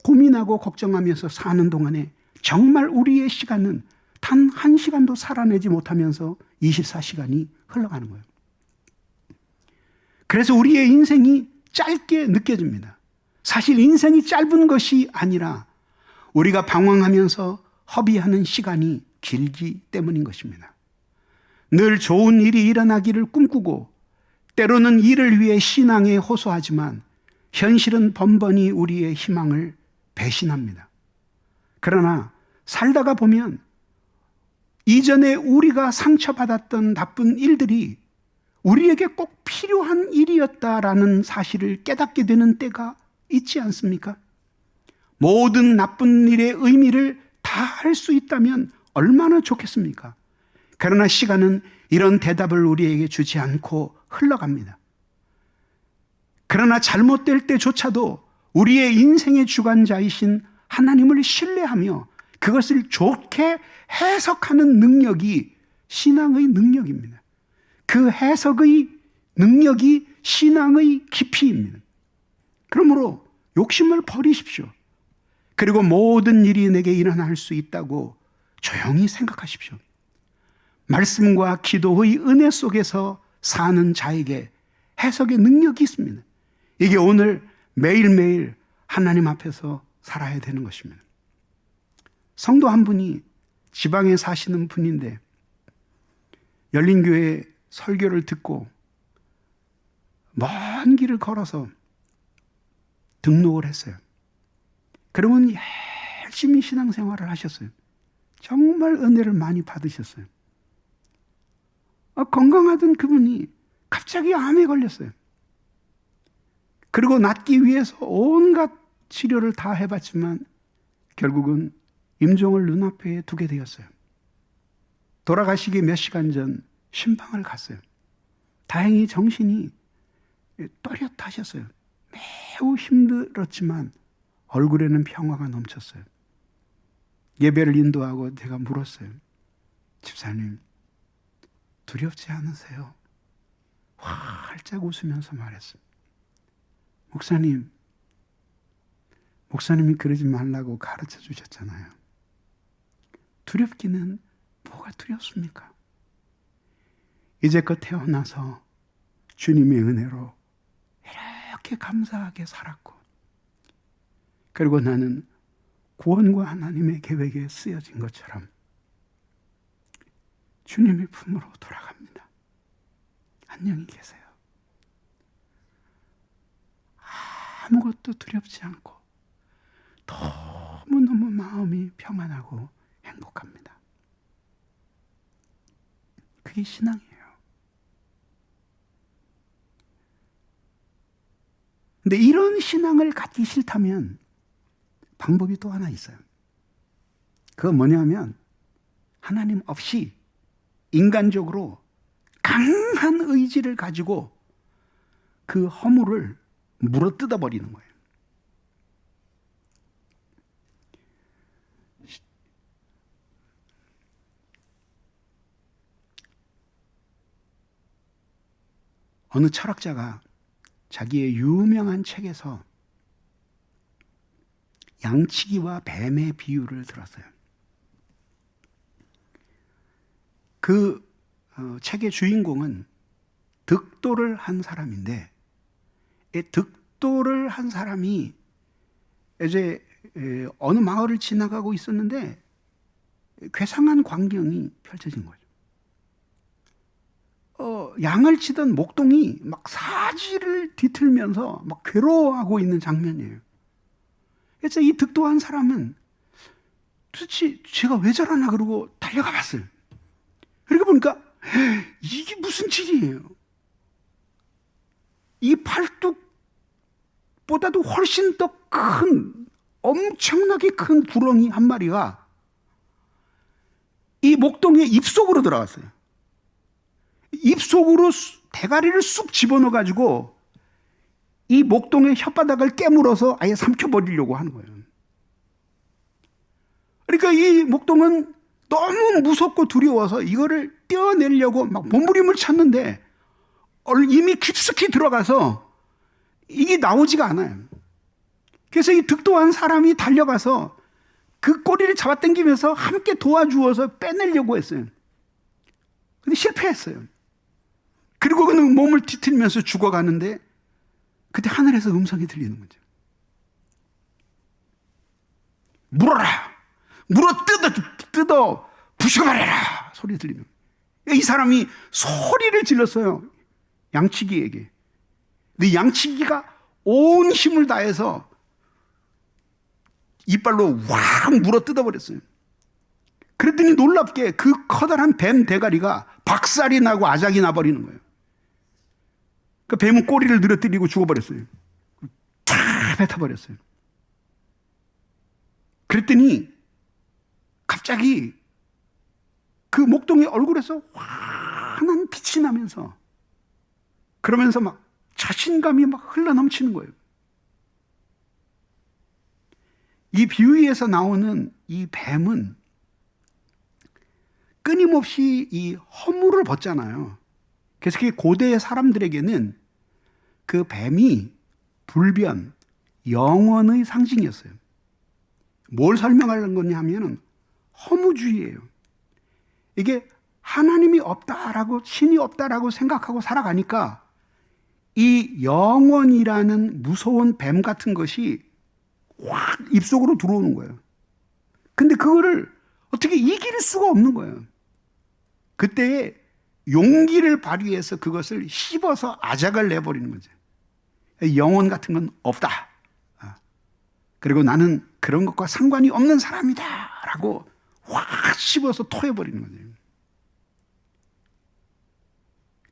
고민하고 걱정하면서 사는 동안에 정말 우리의 시간은 단 한 시간도 살아내지 못하면서 24시간이 흘러가는 거예요. 그래서 우리의 인생이 짧게 느껴집니다. 사실 인생이 짧은 것이 아니라 우리가 방황하면서 허비하는 시간이 길기 때문인 것입니다. 늘 좋은 일이 일어나기를 꿈꾸고 때로는 이를 위해 신앙에 호소하지만 현실은 번번이 우리의 희망을 배신합니다. 그러나 살다가 보면 이전에 우리가 상처받았던 나쁜 일들이 우리에게 꼭 필요한 일이었다라는 사실을 깨닫게 되는 때가 있지 않습니까? 모든 나쁜 일의 의미를 다 할 수 있다면 얼마나 좋겠습니까? 그러나 시간은 이런 대답을 우리에게 주지 않고 흘러갑니다. 그러나 잘못될 때조차도 우리의 인생의 주관자이신 하나님을 신뢰하며 그것을 좋게 해석하는 능력이 신앙의 능력입니다. 그 해석의 능력이 신앙의 깊이입니다. 그러므로 욕심을 버리십시오. 그리고 모든 일이 내게 일어날 수 있다고 조용히 생각하십시오. 말씀과 기도의 은혜 속에서 사는 자에게 해석의 능력이 있습니다. 이게 오늘 매일매일 하나님 앞에서 살아야 되는 것입니다. 성도 한 분이 지방에 사시는 분인데 열린교회 설교를 듣고 먼 길을 걸어서 등록을 했어요. 그러면 열심히 신앙생활을 하셨어요. 정말 은혜를 많이 받으셨어요. 건강하던 그분이 갑자기 암에 걸렸어요. 그리고 낫기 위해서 온갖 치료를 다 해봤지만 결국은 임종을 눈앞에 두게 되었어요. 돌아가시기 몇 시간 전 신방을 갔어요. 다행히 정신이 또렷하셨어요. 매우 힘들었지만 얼굴에는 평화가 넘쳤어요. 예배를 인도하고 제가 물었어요. 집사님, 두렵지 않으세요? 활짝 웃으면서 말했어요. 목사님이 그러지 말라고 가르쳐 주셨잖아요. 두렵기는 뭐가 두렵습니까? 이제껏 태어나서 주님의 은혜로 이렇게 감사하게 살았고, 그리고 나는 구원과 하나님의 계획에 쓰여진 것처럼 주님의 품으로 돌아갑니다. 안녕히 계세요. 아무것도 두렵지 않고 너무너무 마음이 평안하고 행복합니다. 그게 신앙이에요. 근데 이런 신앙을 갖기 싫다면 방법이 또 하나 있어요. 그건 뭐냐면 하나님 없이 인간적으로 강한 의지를 가지고 그 허물을 물어뜯어 버리는 거예요. 어느 철학자가 자기의 유명한 책에서 양치기와 뱀의 비유를 들었어요. 그 책의 주인공은 득도를 한 사람인데, 이 득도를 한 사람이 이제 어느 마을을 지나가고 있었는데 괴상한 광경이 펼쳐진 거죠. 양을 치던 목동이 막 사지를 뒤틀면서 막 괴로워하고 있는 장면이에요. 그래서 이 득도한 사람은 도대체 제가 왜 저러나 그러고 달려가 봤어요. 그러니까 보니까 이게 무슨 짓이에요. 이 팔뚝보다도 훨씬 더 큰, 엄청나게 큰 구렁이 한 마리가 이 목동의 입속으로 들어갔어요. 입속으로 대가리를 쑥 집어넣어가지고 이 목동의 혓바닥을 깨물어서 아예 삼켜버리려고 하는 거예요. 그러니까 이 목동은 너무 무섭고 두려워서 이거를 떼어내려고 막 몸부림을 쳤는데 이미 깊숙이 들어가서 이게 나오지가 않아요. 그래서 이 득도한 사람이 달려가서 그 꼬리를 잡아당기면서 함께 도와주어서 빼내려고 했어요. 근데 실패했어요. 그리고 그는 몸을 뒤틀면서 죽어가는데 그때 하늘에서 음성이 들리는 거죠. 물어라! 물어 뜯어 부셔버려라! 소리 들리는 거예요. 이 사람이 소리를 질렀어요. 양치기에게. 근데 양치기가 온 힘을 다해서 이빨로 확 물어 뜯어버렸어요. 그랬더니 놀랍게 그 커다란 뱀 대가리가 박살이 나고 아작이 나버리는 거예요. 그 뱀은 꼬리를 늘어뜨리고 죽어버렸어요. 다 뱉어버렸어요. 그랬더니 갑자기 그 목동의 얼굴에서 환한 빛이 나면서 그러면서 막 자신감이 막 흘러넘치는 거예요. 이 비유에서 나오는 이 뱀은 끊임없이 이 허물을 벗잖아요. 그래서 그 고대 사람들에게는 그 뱀이 불변, 영원의 상징이었어요. 뭘 설명하는 거냐 하면은 허무주의예요. 이게 하나님이 없다라고, 신이 없다라고 생각하고 살아가니까 이 영원이라는 무서운 뱀 같은 것이 확 입속으로 들어오는 거예요. 근데 그거를 어떻게 이길 수가 없는 거예요. 그때에 용기를 발휘해서 그것을 씹어서 아작을 내버리는 거죠. 영혼 같은 건 없다. 그리고 나는 그런 것과 상관이 없는 사람이다 라고 확 씹어서 토해버리는 거죠.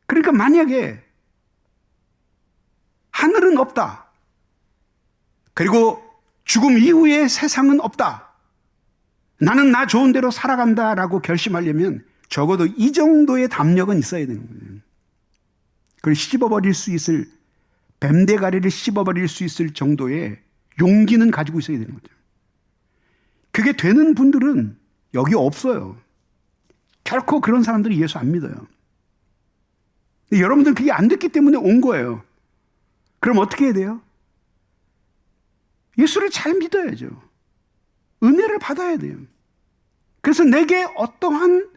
그러니까 만약에 하늘은 없다, 그리고 죽음 이후에 세상은 없다, 나는 나 좋은 대로 살아간다 라고 결심하려면 적어도 이 정도의 담력은 있어야 되는 거예요. 그걸 씹어버릴 수 있을, 뱀대가리를 씹어버릴 수 있을 정도의 용기는 가지고 있어야 되는 거죠. 그게 되는 분들은 여기 없어요. 결코 그런 사람들이 예수 안 믿어요. 여러분들은 그게 안 됐기 때문에 온 거예요. 그럼 어떻게 해야 돼요? 예수를 잘 믿어야죠. 은혜를 받아야 돼요. 그래서 내게 어떠한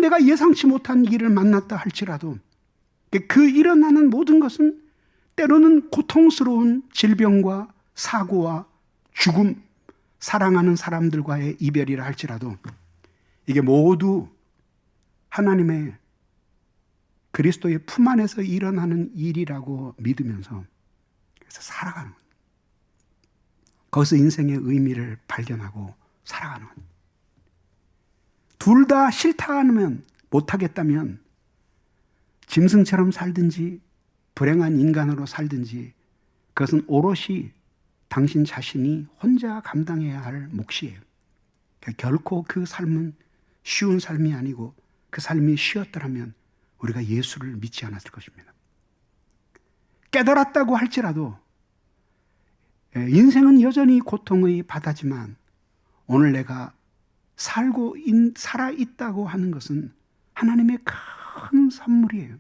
내가 예상치 못한 일을 만났다 할지라도 그 일어나는 모든 것은 때로는 고통스러운 질병과 사고와 죽음, 사랑하는 사람들과의 이별이라 할지라도 이게 모두 하나님의 그리스도의 품 안에서 일어나는 일이라고 믿으면서 그래서 살아가는 거예요. 거기서 인생의 의미를 발견하고 살아가는 거예요. 둘 다 싫다 하면, 못하겠다면 짐승처럼 살든지 불행한 인간으로 살든지 그것은 오롯이 당신 자신이 혼자 감당해야 할 몫이에요. 결코 그 삶은 쉬운 삶이 아니고 그 삶이 쉬웠더라면 우리가 예수를 믿지 않았을 것입니다. 깨달았다고 할지라도 인생은 여전히 고통의 바다지만 오늘 내가 살아있다고 하는 것은 하나님의 큰 선물이에요.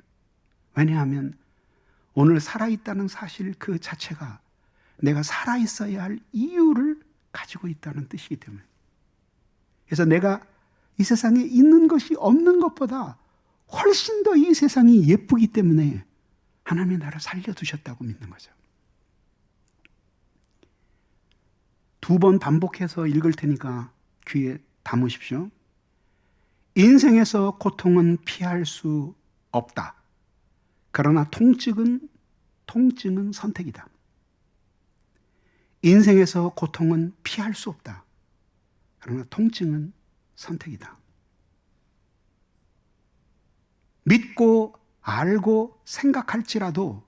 왜냐하면 오늘 살아있다는 사실 그 자체가 내가 살아있어야 할 이유를 가지고 있다는 뜻이기 때문에. 그래서 내가 이 세상에 있는 것이 없는 것보다 훨씬 더 이 세상이 예쁘기 때문에 하나님이 나를 살려두셨다고 믿는 거죠. 2번 반복해서 읽을 테니까 귀에 담으십시오. 인생에서 고통은 피할 수 없다. 그러나 통증은 선택이다. 인생에서 고통은 피할 수 없다. 그러나 통증은 선택이다. 믿고 알고 생각할지라도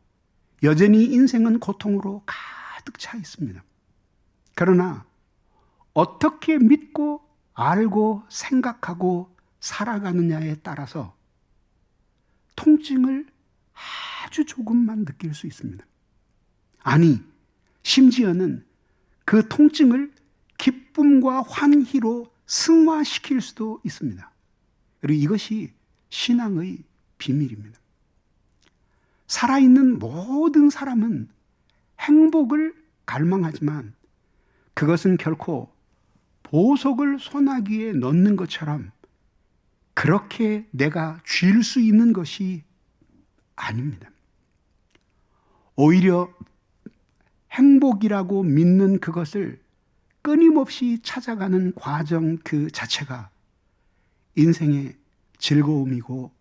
여전히 인생은 고통으로 가득 차 있습니다. 그러나 어떻게 믿고 알고 생각하고 살아가느냐에 따라서 통증을 아주 조금만 느낄 수 있습니다. 아니, 심지어는 그 통증을 기쁨과 환희로 승화시킬 수도 있습니다. 그리고 이것이 신앙의 비밀입니다. 살아있는 모든 사람은 행복을 갈망하지만 그것은 결코 보석을 소나기에 넣는 것처럼 그렇게 내가 쥘 수 있는 것이 아닙니다. 오히려 행복이라고 믿는 그것을 끊임없이 찾아가는 과정 그 자체가 인생의 즐거움이고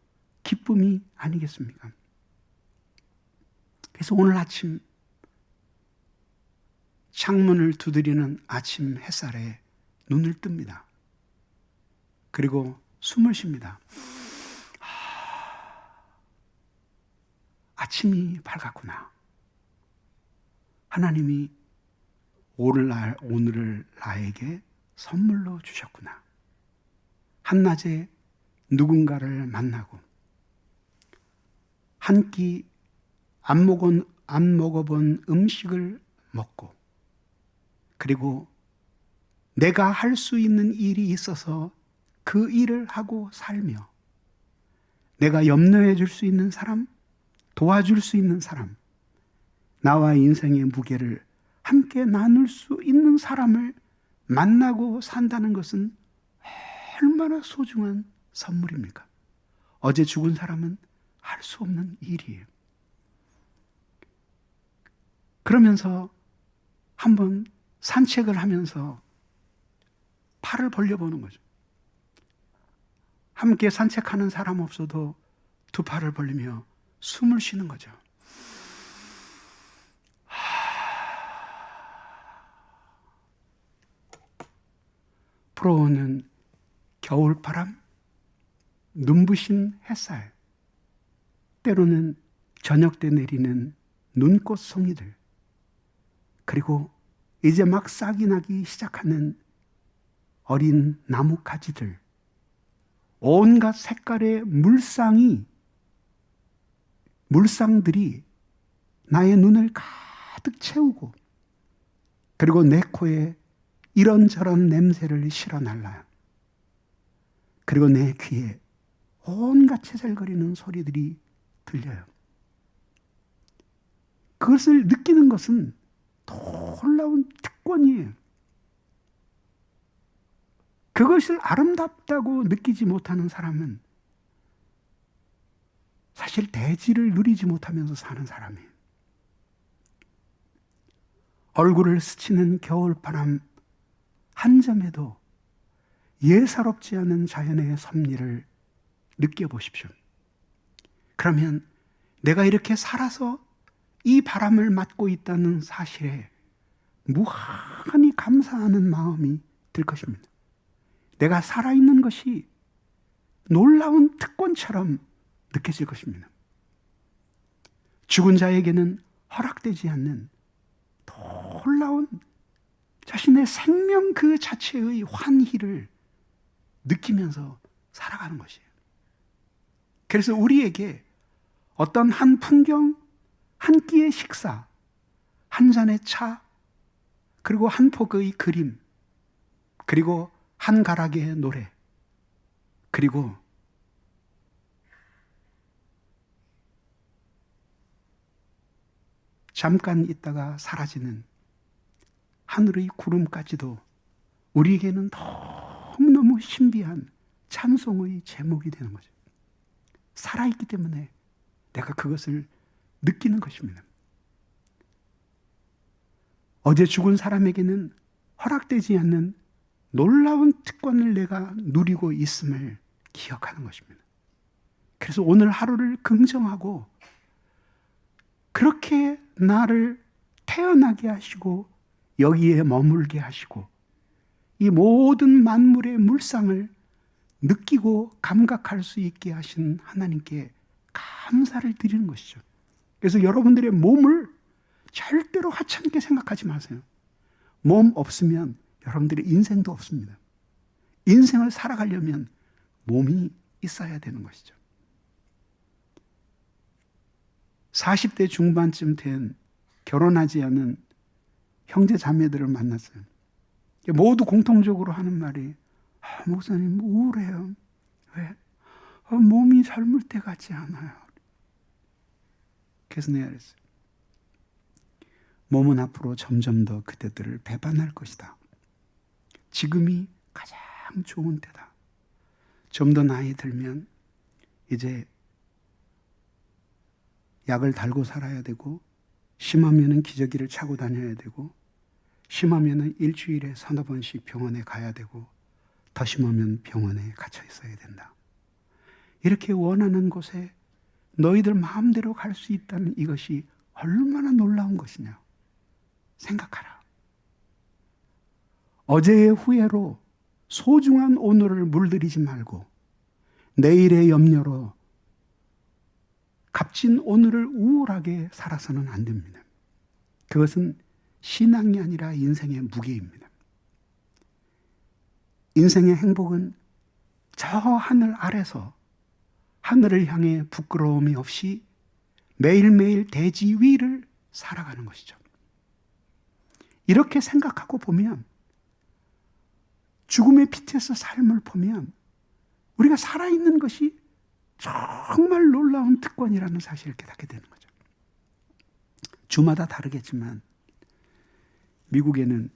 기쁨이 아니겠습니까? 그래서 오늘 아침 창문을 두드리는 아침 햇살에 눈을 뜹니다. 그리고 숨을 쉽니다. 아침이 밝았구나. 하나님이 오늘을 나에게 선물로 주셨구나. 한낮에 누군가를 만나고 한 끼 안 먹어본 음식을 먹고 그리고 내가 할 수 있는 일이 있어서 그 일을 하고 살며 내가 염려해 줄 수 있는 사람, 도와줄 수 있는 사람, 나와 인생의 무게를 함께 나눌 수 있는 사람을 만나고 산다는 것은 얼마나 소중한 선물입니까? 어제 죽은 사람은 할 수 없는 일이에요. 그러면서 한번 산책을 하면서 팔을 벌려보는 거죠. 함께 산책하는 사람 없어도 두 팔을 벌리며 숨을 쉬는 거죠. 불어오는 겨울바람, 눈부신 햇살, 때로는 저녁 때 내리는 눈꽃송이들, 그리고 이제 막 싹이 나기 시작하는 어린 나뭇가지들, 온갖 색깔의 물상들이 나의 눈을 가득 채우고 그리고 내 코에 이런저런 냄새를 실어 날라요. 그리고 내 귀에 온갖 채잘거리는 소리들이 들려요. 그것을 느끼는 것은 놀라운 특권이에요. 그것을 아름답다고 느끼지 못하는 사람은 사실 대지를 누리지 못하면서 사는 사람이에요. 얼굴을 스치는 겨울바람 한 점에도 예사롭지 않은 자연의 섭리를 느껴보십시오. 그러면 내가 이렇게 살아서 이 바람을 맞고 있다는 사실에 무한히 감사하는 마음이 들 것입니다. 내가 살아있는 것이 놀라운 특권처럼 느껴질 것입니다. 죽은 자에게는 허락되지 않는 놀라운 자신의 생명 그 자체의 환희를 느끼면서 살아가는 것이에요. 그래서 우리에게 어떤 한 풍경, 한 끼의 식사, 한 잔의 차, 그리고 한 폭의 그림, 그리고 한 가락의 노래, 그리고 잠깐 있다가 사라지는 하늘의 구름까지도 우리에게는 너무너무 신비한 찬송의 제목이 되는 거죠. 살아있기 때문에 내가 그것을 느끼는 것입니다. 어제 죽은 사람에게는 허락되지 않는 놀라운 특권을 내가 누리고 있음을 기억하는 것입니다. 그래서 오늘 하루를 긍정하고 그렇게 나를 태어나게 하시고 여기에 머물게 하시고 이 모든 만물의 물상을 느끼고 감각할 수 있게 하신 하나님께 감사를 드리는 것이죠. 그래서 여러분들의 몸을 절대로 하찮게 생각하지 마세요. 몸 없으면 여러분들의 인생도 없습니다. 인생을 살아가려면 몸이 있어야 되는 것이죠. 40대 중반쯤 된 결혼하지 않은 형제 자매들을 만났어요. 모두 공통적으로 하는 말이 목사님 우울해요. 왜? 몸이 젊을 때 같지 않아요. 그래서 내가 그랬어요. 몸은 앞으로 점점 더 그대들을 배반할 것이다. 지금이 가장 좋은 때다. 좀 더 나이 들면 이제 약을 달고 살아야 되고 심하면은 기저귀를 차고 다녀야 되고 심하면은 일주일에 3-4번씩 병원에 가야 되고 더 심하면 병원에 갇혀 있어야 된다. 이렇게 원하는 곳에 너희들 마음대로 갈 수 있다는 이것이 얼마나 놀라운 것이냐 생각하라. 어제의 후회로 소중한 오늘을 물들이지 말고 내일의 염려로 값진 오늘을 우울하게 살아서는 안 됩니다. 그것은 신앙이 아니라 인생의 무게입니다. 인생의 행복은 저 하늘 아래서 하늘을 향해 부끄러움이 없이 매일매일 대지 위를 살아가는 것이죠. 이렇게 생각하고 보면 죽음의 빛에서 삶을 보면 우리가 살아있는 것이 정말 놀라운 특권이라는 사실을 깨닫게 되는 거죠. 주마다 다르겠지만 미국에는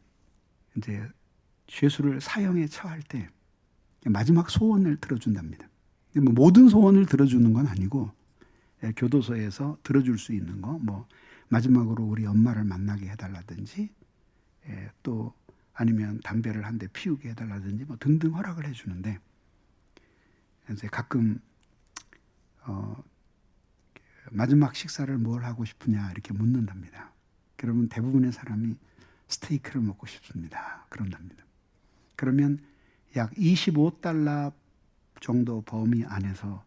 이제 죄수를 사형에 처할 때 마지막 소원을 들어준답니다. 뭐 모든 소원을 들어주는 건 아니고 교도소에서 들어줄 수 있는 거, 뭐 마지막으로 우리 엄마를 만나게 해달라든지, 또 아니면 담배를 한 대 피우게 해달라든지 뭐 등등 허락을 해주는데, 이제 가끔 마지막 식사를 뭘 하고 싶으냐 이렇게 묻는답니다. 그러면 대부분의 사람이 스테이크를 먹고 싶습니다. 그런답니다. 그러면 약 $25 정도 범위 안에서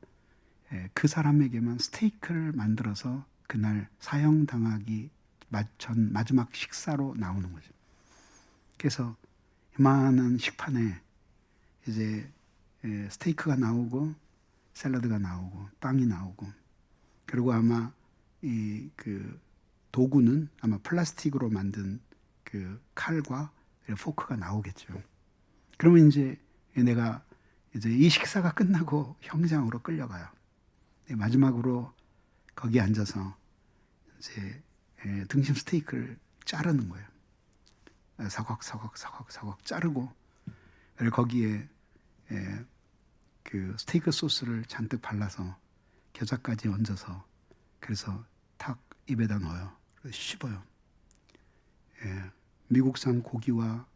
그 사람에게만 스테이크를 만들어서 그날 사형당하기 전 마지막 식사로 나오는 거죠. 그래서 이만한 식판에 이제 스테이크가 나오고 샐러드가 나오고 빵이 나오고, 그리고 아마 그 도구는 아마 플라스틱으로 만든 그 칼과 포크가 나오겠죠. 그러면 이제 내가 이제 이 식사가 끝나고 형장으로 끌려가요. 마지막으로 거기 앉아서 이제 등심 스테이크를 자르는 거예요. 서걱 자르고, 그리고 거기에 그 스테이크 소스를 잔뜩 발라서 겨자까지 얹어서, 그래서 탁 입에다 넣어요. 그래서 씹어요. 미국산 고기와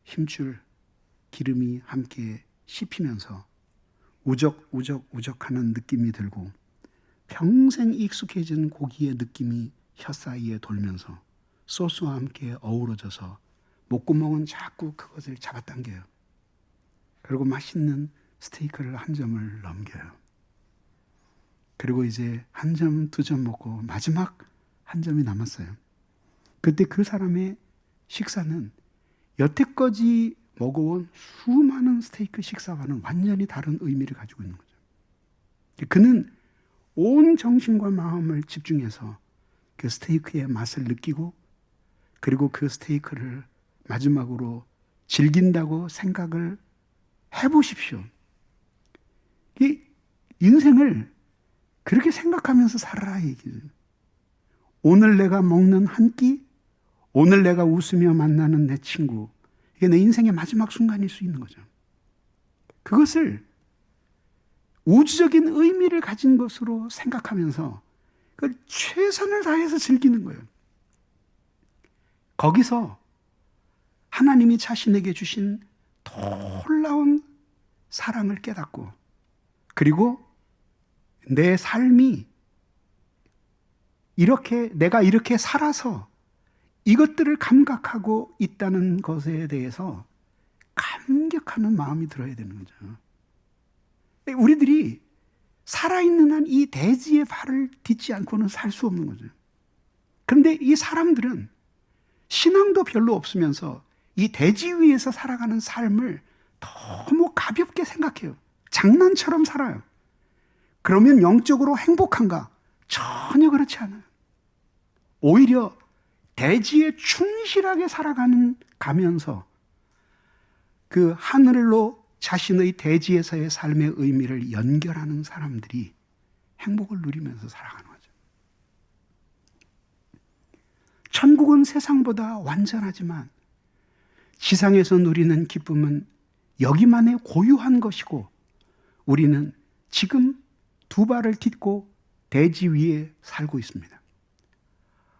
힘줄 기름이 함께 씹히면서 우적우적하는 느낌이 들고, 평생 익숙해진 고기의 느낌이 혀 사이에 돌면서 소스와 함께 어우러져서 목구멍은 자꾸 그것을 잡아당겨요. 그리고 맛있는 스테이크를 한 점을 넘겨요. 그리고 이제 한 점, 두 점 먹고 마지막 한 점이 남았어요. 그때 그 사람의 식사는 여태까지 먹어온 수많은 스테이크 식사와는 완전히 다른 의미를 가지고 있는 거죠. 그는 온 정신과 마음을 집중해서 그 스테이크의 맛을 느끼고, 그리고 그 스테이크를 마지막으로 즐긴다고 생각을 해보십시오. 이 인생을 그렇게 생각하면서 살아라 얘기죠. 오늘 내가 먹는 한 끼, 오늘 내가 웃으며 만나는 내 친구, 이게 내 인생의 마지막 순간일 수 있는 거죠. 그것을 우주적인 의미를 가진 것으로 생각하면서 그걸 최선을 다해서 즐기는 거예요. 거기서 하나님이 자신에게 주신 놀라운 사랑을 깨닫고, 그리고 내 삶이 내가 이렇게 살아서 이것들을 감각하고 있다는 것에 대해서 감격하는 마음이 들어야 되는 거죠. 우리들이 살아있는 한 이 대지의 발을 딛지 않고는 살 수 없는 거죠. 그런데 이 사람들은 신앙도 별로 없으면서 이 대지 위에서 살아가는 삶을 너무 가볍게 생각해요. 장난처럼 살아요. 그러면 영적으로 행복한가? 전혀 그렇지 않아요. 오히려 대지에 충실하게 가면서 그 하늘로 자신의 대지에서의 삶의 의미를 연결하는 사람들이 행복을 누리면서 살아가는 거죠. 천국은 세상보다 완전하지만 지상에서 누리는 기쁨은 여기만의 고유한 것이고, 우리는 지금 두 발을 딛고 대지 위에 살고 있습니다.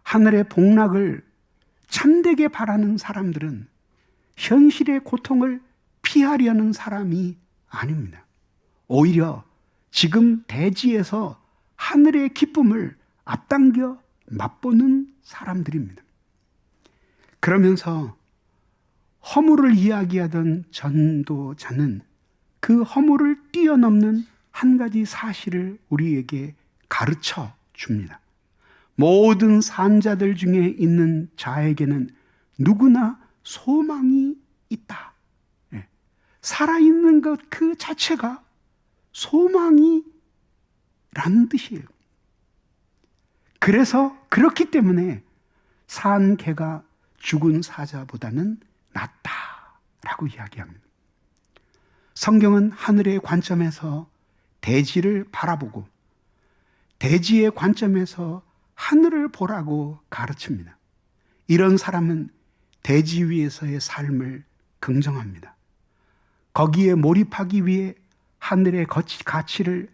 하늘의 복락을 참되게 바라는 사람들은 현실의 고통을 피하려는 사람이 아닙니다. 오히려 지금 대지에서 하늘의 기쁨을 앞당겨 맛보는 사람들입니다. 그러면서 허물을 이야기하던 전도자는 그 허물을 뛰어넘는 한 가지 사실을 우리에게 가르쳐 줍니다. 모든 산자들 중에 있는 자에게는 누구나 소망이 있다. 살아있는 것 그 자체가 소망이라는 뜻이에요. 그래서 그렇기 때문에 산 개가 죽은 사자보다는 낫다라고 이야기합니다. 성경은 하늘의 관점에서 대지를 바라보고 대지의 관점에서 하늘을 보라고 가르칩니다. 이런 사람은 대지 위에서의 삶을 긍정합니다. 거기에 몰입하기 위해 하늘의 가치를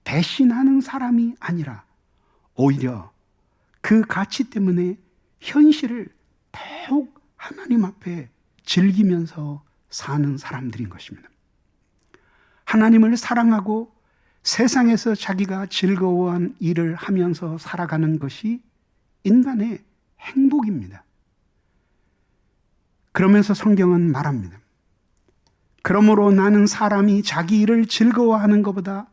배신하는 사람이 아니라 오히려 그 가치 때문에 현실을 더욱 하나님 앞에 즐기면서 사는 사람들인 것입니다. 하나님을 사랑하고 세상에서 자기가 즐거워한 일을 하면서 살아가는 것이 인간의 행복입니다. 그러면서 성경은 말합니다. 그러므로 나는 사람이 자기 일을 즐거워하는 것보다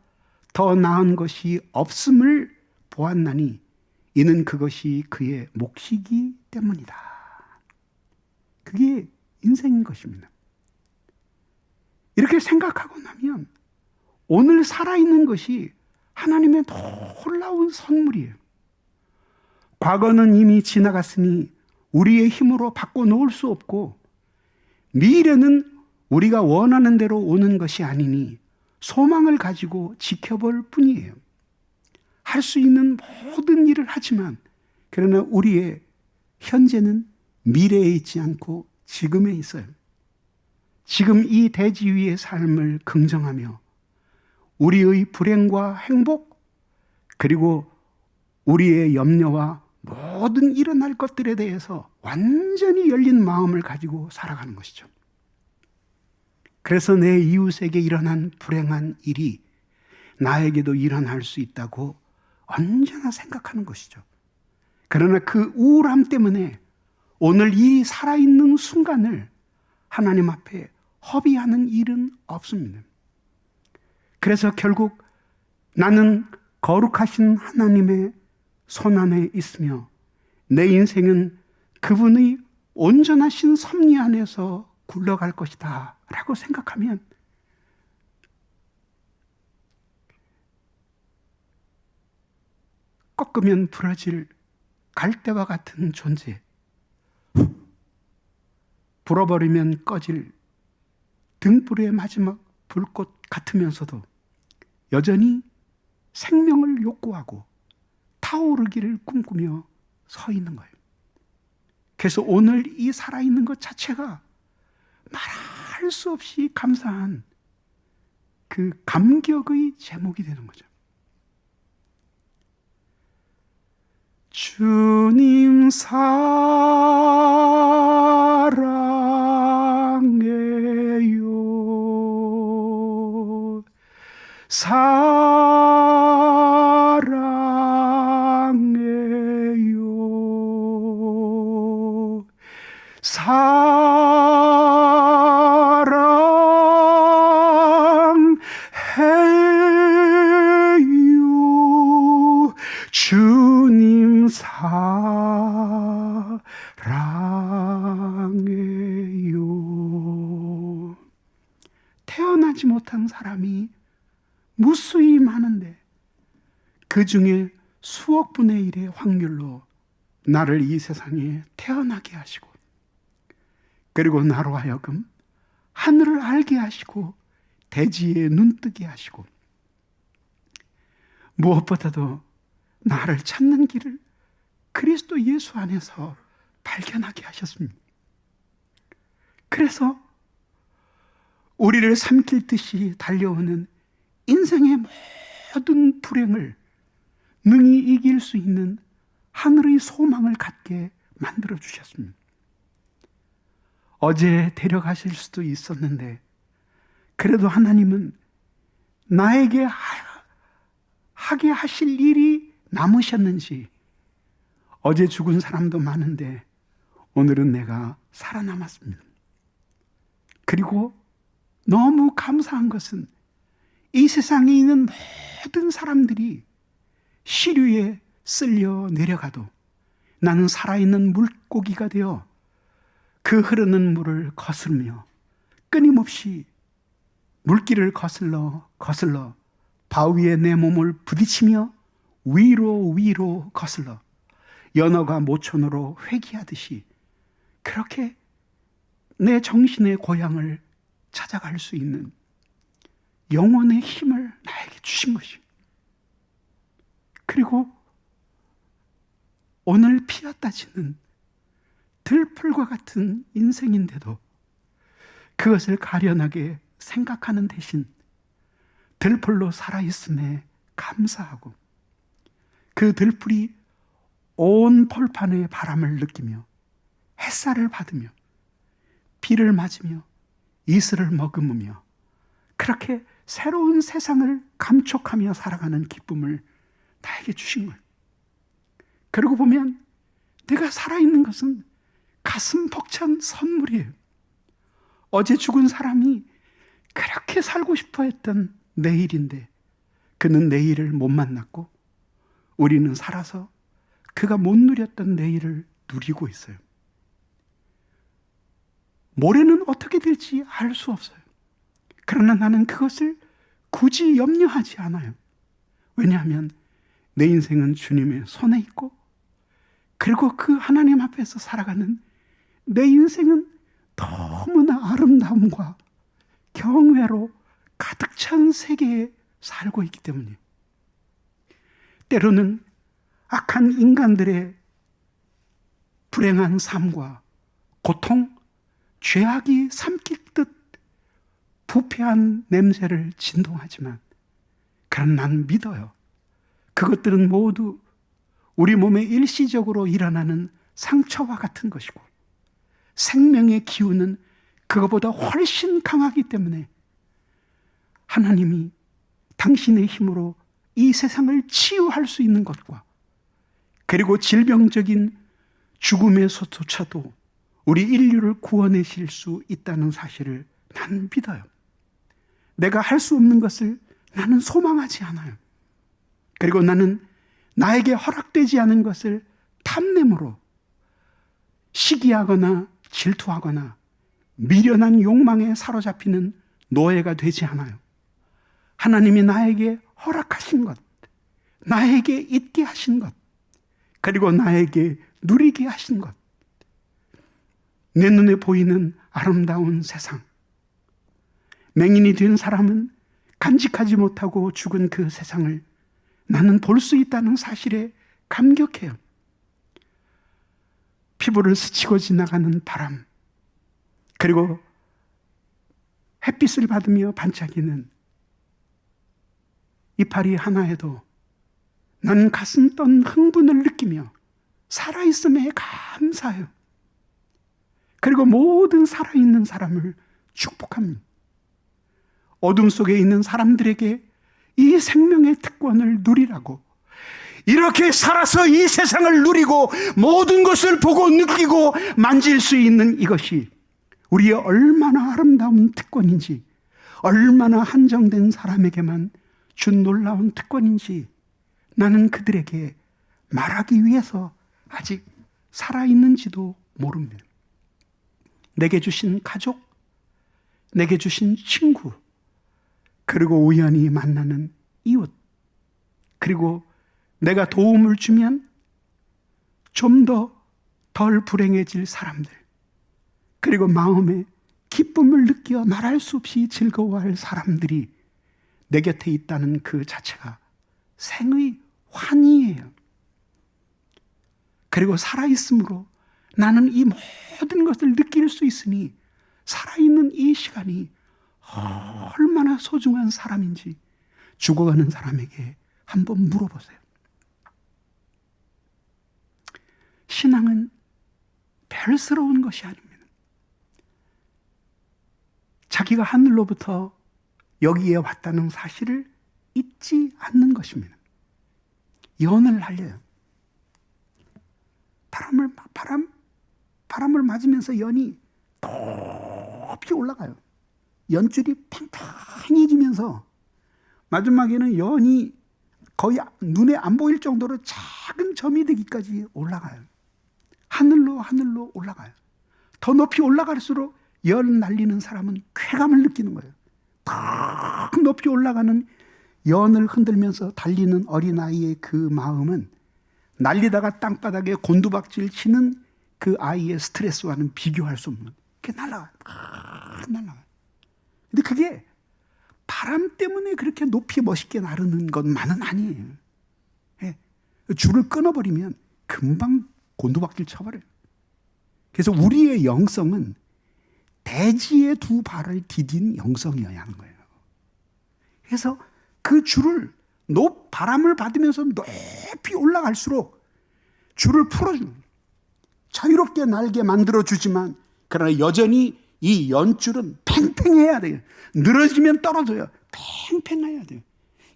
더 나은 것이 없음을 보았나니 이는 그것이 그의 몫이기 때문이다. 그게 인생인 것입니다. 이렇게 생각하고 나면 오늘 살아있는 것이 하나님의 놀라운 선물이에요. 과거는 이미 지나갔으니 우리의 힘으로 바꿔놓을 수 없고 미래는 우리가 원하는 대로 오는 것이 아니니 소망을 가지고 지켜볼 뿐이에요. 할 수 있는 모든 일을 하지만 그러나 우리의 현재는 미래에 있지 않고 지금에 있어요. 지금 이 대지 위의 삶을 긍정하며 우리의 불행과 행복 그리고 우리의 염려와 모든 일어날 것들에 대해서 완전히 열린 마음을 가지고 살아가는 것이죠. 그래서 내 이웃에게 일어난 불행한 일이 나에게도 일어날 수 있다고 언제나 생각하는 것이죠. 그러나 그 우울함 때문에 오늘 이 살아있는 순간을 하나님 앞에 허비하는 일은 없습니다. 그래서 결국 나는 거룩하신 하나님의 손안에 있으며 내 인생은 그분의 온전하신 섭리 안에서 굴러갈 것이다 라고 생각하면 꺾으면 부러질 갈대와 같은 존재, 불어버리면 꺼질 등불의 마지막 불꽃 같으면서도 여전히 생명을 욕구하고 타오르기를 꿈꾸며 서 있는 거예요. 그래서 오늘 이 살아있는 것 자체가 말할 수 없이 감사한 그 감격의 제목이 되는 거죠. 주님 사랑해요. 사랑해요. 사랑해요. 주님 사랑해요. 태어나지 못한 사람이 무수히 많은데 그 중에 수억 분의 1의 확률로 나를 이 세상에 태어나게 하시고 그리고 나로 하여금 하늘을 알게 하시고 대지에 눈뜨게 하시고 무엇보다도 나를 찾는 길을 그리스도 예수 안에서 발견하게 하셨습니다. 그래서 우리를 삼킬 듯이 달려오는 인생의 모든 불행을 능히 이길 수 있는 하늘의 소망을 갖게 만들어 주셨습니다. 어제 데려가실 수도 있었는데 그래도 하나님은 나에게 하게 하실 일이 남으셨는지 어제 죽은 사람도 많은데 오늘은 내가 살아남았습니다. 그리고 너무 감사한 것은 이 세상에 있는 모든 사람들이 시류에 쓸려 내려가도 나는 살아있는 물고기가 되어 그 흐르는 물을 거스르며 끊임없이 물길을 거슬러 바위에 내 몸을 부딪히며 위로 거슬러 연어가 모촌으로 회귀하듯이 그렇게 내 정신의 고향을 찾아갈 수 있는 영혼의 힘을 나에게 주신 것이. 그리고 오늘 피었다 지는 들풀과 같은 인생인데도 그것을 가련하게 생각하는 대신 들풀로 살아있음에 감사하고 그 들풀이 온 벌판의 바람을 느끼며 햇살을 받으며 비를 맞으며 이슬을 머금으며 그렇게 새로운 세상을 감촉하며 살아가는 기쁨을 나에게 주신 거예요. 그러고 보면 내가 살아있는 것은 가슴 벅찬 선물이에요. 어제 죽은 사람이 그렇게 살고 싶어 했던 내일인데 그는 내일을 못 만났고 우리는 살아서 그가 못 누렸던 내일을 누리고 있어요. 모레는 어떻게 될지 알 수 없어요. 그러나 나는 그것을 굳이 염려하지 않아요. 왜냐하면 내 인생은 주님의 손에 있고 그리고 그 하나님 앞에서 살아가는 내 인생은 너무나 아름다움과 경외로 가득 찬 세계에 살고 있기 때문이에요. 때로는 악한 인간들의 불행한 삶과 고통, 죄악이 삼킬 듯 부패한 냄새를 진동하지만 그럼 난 믿어요. 그것들은 모두 우리 몸에 일시적으로 일어나는 상처와 같은 것이고 생명의 기운은 그것보다 훨씬 강하기 때문에 하나님이 당신의 힘으로 이 세상을 치유할 수 있는 것과 그리고 질병적인 죽음에서조차도 우리 인류를 구원하실 수 있다는 사실을 나는 믿어요. 내가 할 수 없는 것을 나는 소망하지 않아요. 그리고 나는 나에게 허락되지 않은 것을 탐냄으로 시기하거나 질투하거나 미련한 욕망에 사로잡히는 노예가 되지 않아요. 하나님이 나에게 허락하신 것, 나에게 있게 하신 것, 그리고 나에게 누리게 하신 것, 내 눈에 보이는 아름다운 세상, 맹인이 된 사람은 간직하지 못하고 죽은 그 세상을 나는 볼 수 있다는 사실에 감격해요. 피부를 스치고 지나가는 바람, 그리고 햇빛을 받으며 반짝이는 이파리 하나에도 나는 가슴 떤 흥분을 느끼며 살아있음에 감사해요. 그리고 모든 살아있는 사람을 축복합니다. 어둠 속에 있는 사람들에게 이 생명의 특권을 누리라고, 이렇게 살아서 이 세상을 누리고 모든 것을 보고 느끼고 만질 수 있는 이것이 우리의 얼마나 아름다운 특권인지, 얼마나 한정된 사람에게만 준 놀라운 특권인지 나는 그들에게 말하기 위해서 아직 살아있는지도 모릅니다. 내게 주신 가족, 내게 주신 친구, 그리고 우연히 만나는 이웃, 그리고 내가 도움을 주면 좀 더 덜 불행해질 사람들, 그리고 마음에 기쁨을 느껴 말할 수 없이 즐거워할 사람들이 내 곁에 있다는 그 자체가 생의 환희예요. 그리고 살아있음으로 나는 이 모든 것을 느낄 수 있으니 살아있는 이 시간이 얼마나 소중한 사람인지 죽어가는 사람에게 한번 물어보세요. 신앙은 별스러운 것이 아닙니다. 자기가 하늘로부터 여기에 왔다는 사실을 잊지 않는 것입니다. 연을 날려요. 바람을 맞으면서 연이 높이 올라가요. 연줄이 팽팽해지면서 마지막에는 연이 거의 눈에 안 보일 정도로 작은 점이 되기까지 올라가요. 하늘로 올라가요. 더 높이 올라갈수록 연 날리는 사람은 쾌감을 느끼는 거예요. 더 높이 올라가는 연을 흔들면서 달리는 어린아이의 그 마음은 날리다가 땅바닥에 곤두박질 치는 그 아이의 스트레스와는 비교할 수 없는, 그게 날아가요. 날아가요. 근데 그게 바람 때문에 그렇게 높이 멋있게 나르는 것만은 아니에요. 예. 줄을 끊어버리면 금방 곤두박질 쳐버려요. 그래서 우리의 영성은 대지의 두 발을 디딘 영성이어야 하는 거예요. 그래서 그 줄을 바람을 받으면서 높이 올라갈수록 줄을 풀어주는, 자유롭게 날게 만들어주지만 그러나 여전히 이 연줄은 팽팽해야 돼요. 늘어지면 떨어져요. 팽팽해야 돼요.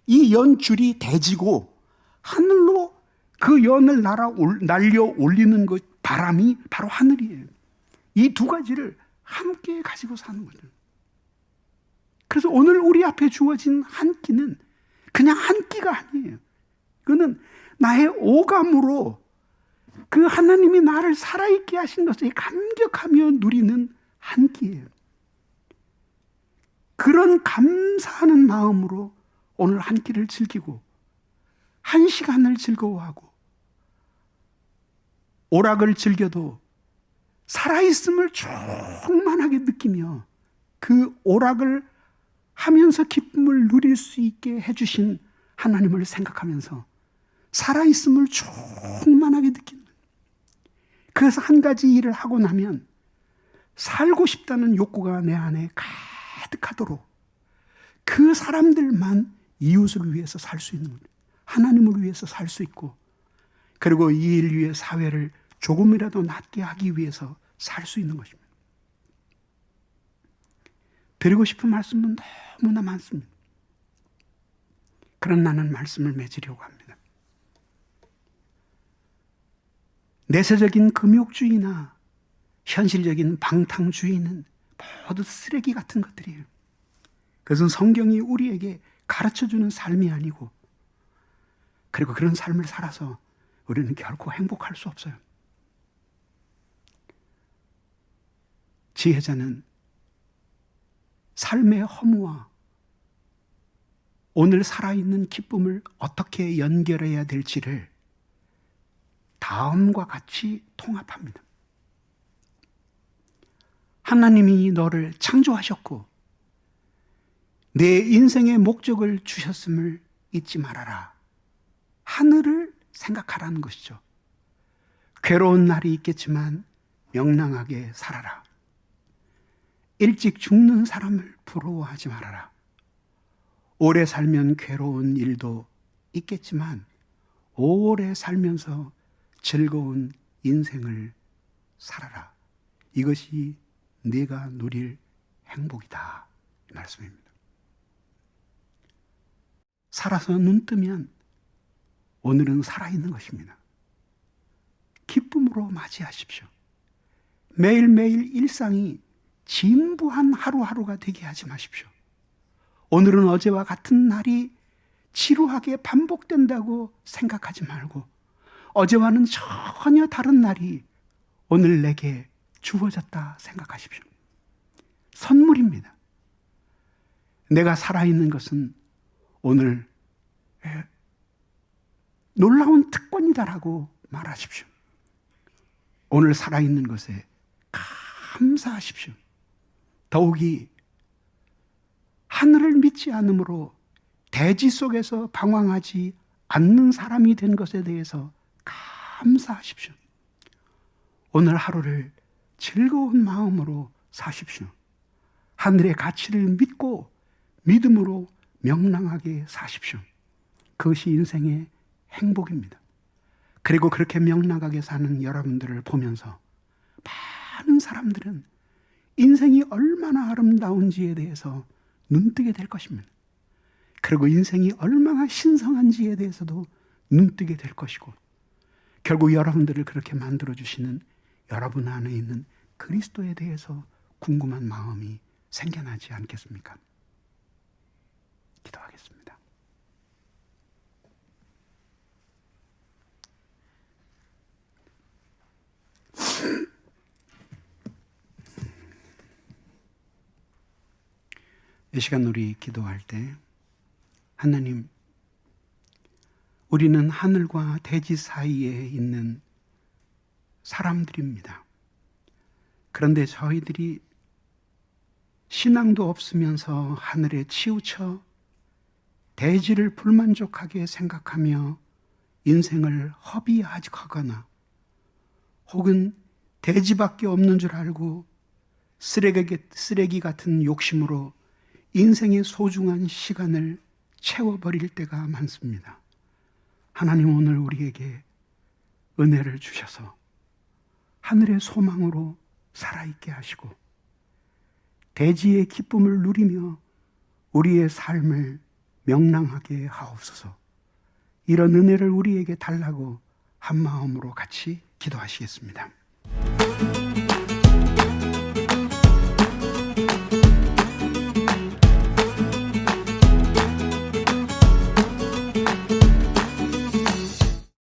이 연줄이 대지고 하늘로 그 연을 날려 올리는 것, 바람이 바로 하늘이에요. 이 두 가지를 함께 가지고 사는 거죠. 그래서 오늘 우리 앞에 주어진 한 끼는 그냥 한 끼가 아니에요. 그거는 나의 오감으로 그 하나님이 나를 살아있게 하신 것에 감격하며 누리는 한 끼예요. 그런 감사하는 마음으로 오늘 한 끼를 즐기고 한 시간을 즐거워하고 오락을 즐겨도 살아있음을 충만하게 느끼며 그 오락을 하면서 기쁨을 누릴 수 있게 해주신 하나님을 생각하면서 살아있음을 충만하게 느끼는 거예요. 그래서 한 가지 일을 하고 나면 살고 싶다는 욕구가 내 안에 가득하도록 그 사람들만 이웃을 위해서 살 수 있는 거예요. 하나님을 위해서 살 수 있고, 그리고 이 일 위해 사회를 조금이라도 낫게 하기 위해서 살 수 있는 것입니다. 드리고 싶은 말씀은 너무나 많습니다. 그런 나는 말씀을 맺으려고 합니다. 내세적인 금욕주의나 현실적인 방탕주의는 모두 쓰레기 같은 것들이에요. 그것은 성경이 우리에게 가르쳐주는 삶이 아니고, 그리고 그런 삶을 살아서 우리는 결코 행복할 수 없어요. 지혜자는 삶의 허무와 오늘 살아있는 기쁨을 어떻게 연결해야 될지를 다음과 같이 통합합니다. 하나님이 너를 창조하셨고 내 인생의 목적을 주셨음을 잊지 말아라. 하늘을 생각하라는 것이죠. 괴로운 날이 있겠지만 명랑하게 살아라. 일찍 죽는 사람을 부러워하지 말아라. 오래 살면 괴로운 일도 있겠지만 오래 살면서 즐거운 인생을 살아라. 이것이 네가 누릴 행복이다. 이 말씀입니다. 살아서 눈 뜨면 오늘은 살아있는 것입니다. 기쁨으로 맞이하십시오. 매일매일 일상이 진부한 하루하루가 되게 하지 마십시오. 오늘은 어제와 같은 날이 지루하게 반복된다고 생각하지 말고 어제와는 전혀 다른 날이 오늘 내게 주어졌다 생각하십시오. 선물입니다. 내가 살아있는 것은 오늘 놀라운 특권이다라고 말하십시오. 오늘 살아있는 것에 감사하십시오. 더욱이 하늘을 믿지 않으므로 대지 속에서 방황하지 않는 사람이 된 것에 대해서 감사하십시오. 오늘 하루를 즐거운 마음으로 사십시오. 하늘의 가치를 믿고 믿음으로 명랑하게 사십시오. 그것이 인생의 행복입니다. 그리고 그렇게 명랑하게 사는 여러분들을 보면서 많은 사람들은 인생이 얼마나 아름다운지에 대해서 눈뜨게 될 것입니다. 그리고 인생이 얼마나 신성한지에 대해서도 눈뜨게 될 것이고, 결국 여러분들을 그렇게 만들어주시는 여러분 안에 있는 그리스도에 대해서 궁금한 마음이 생겨나지 않겠습니까? 기도하겠습니다. 이 시간 우리 기도할 때 하나님, 우리는 하늘과 대지 사이에 있는 사람들입니다. 그런데 저희들이 신앙도 없으면서 하늘에 치우쳐 대지를 불만족하게 생각하며 인생을 허비하거나 혹은 대지밖에 없는 줄 알고 쓰레기 같은 욕심으로 인생의 소중한 시간을 채워버릴 때가 많습니다. 하나님, 오늘 우리에게 은혜를 주셔서 하늘의 소망으로 살아있게 하시고 대지의 기쁨을 누리며 우리의 삶을 명랑하게 하옵소서. 이런 은혜를 우리에게 달라고 한 마음으로 같이 기도하시겠습니다.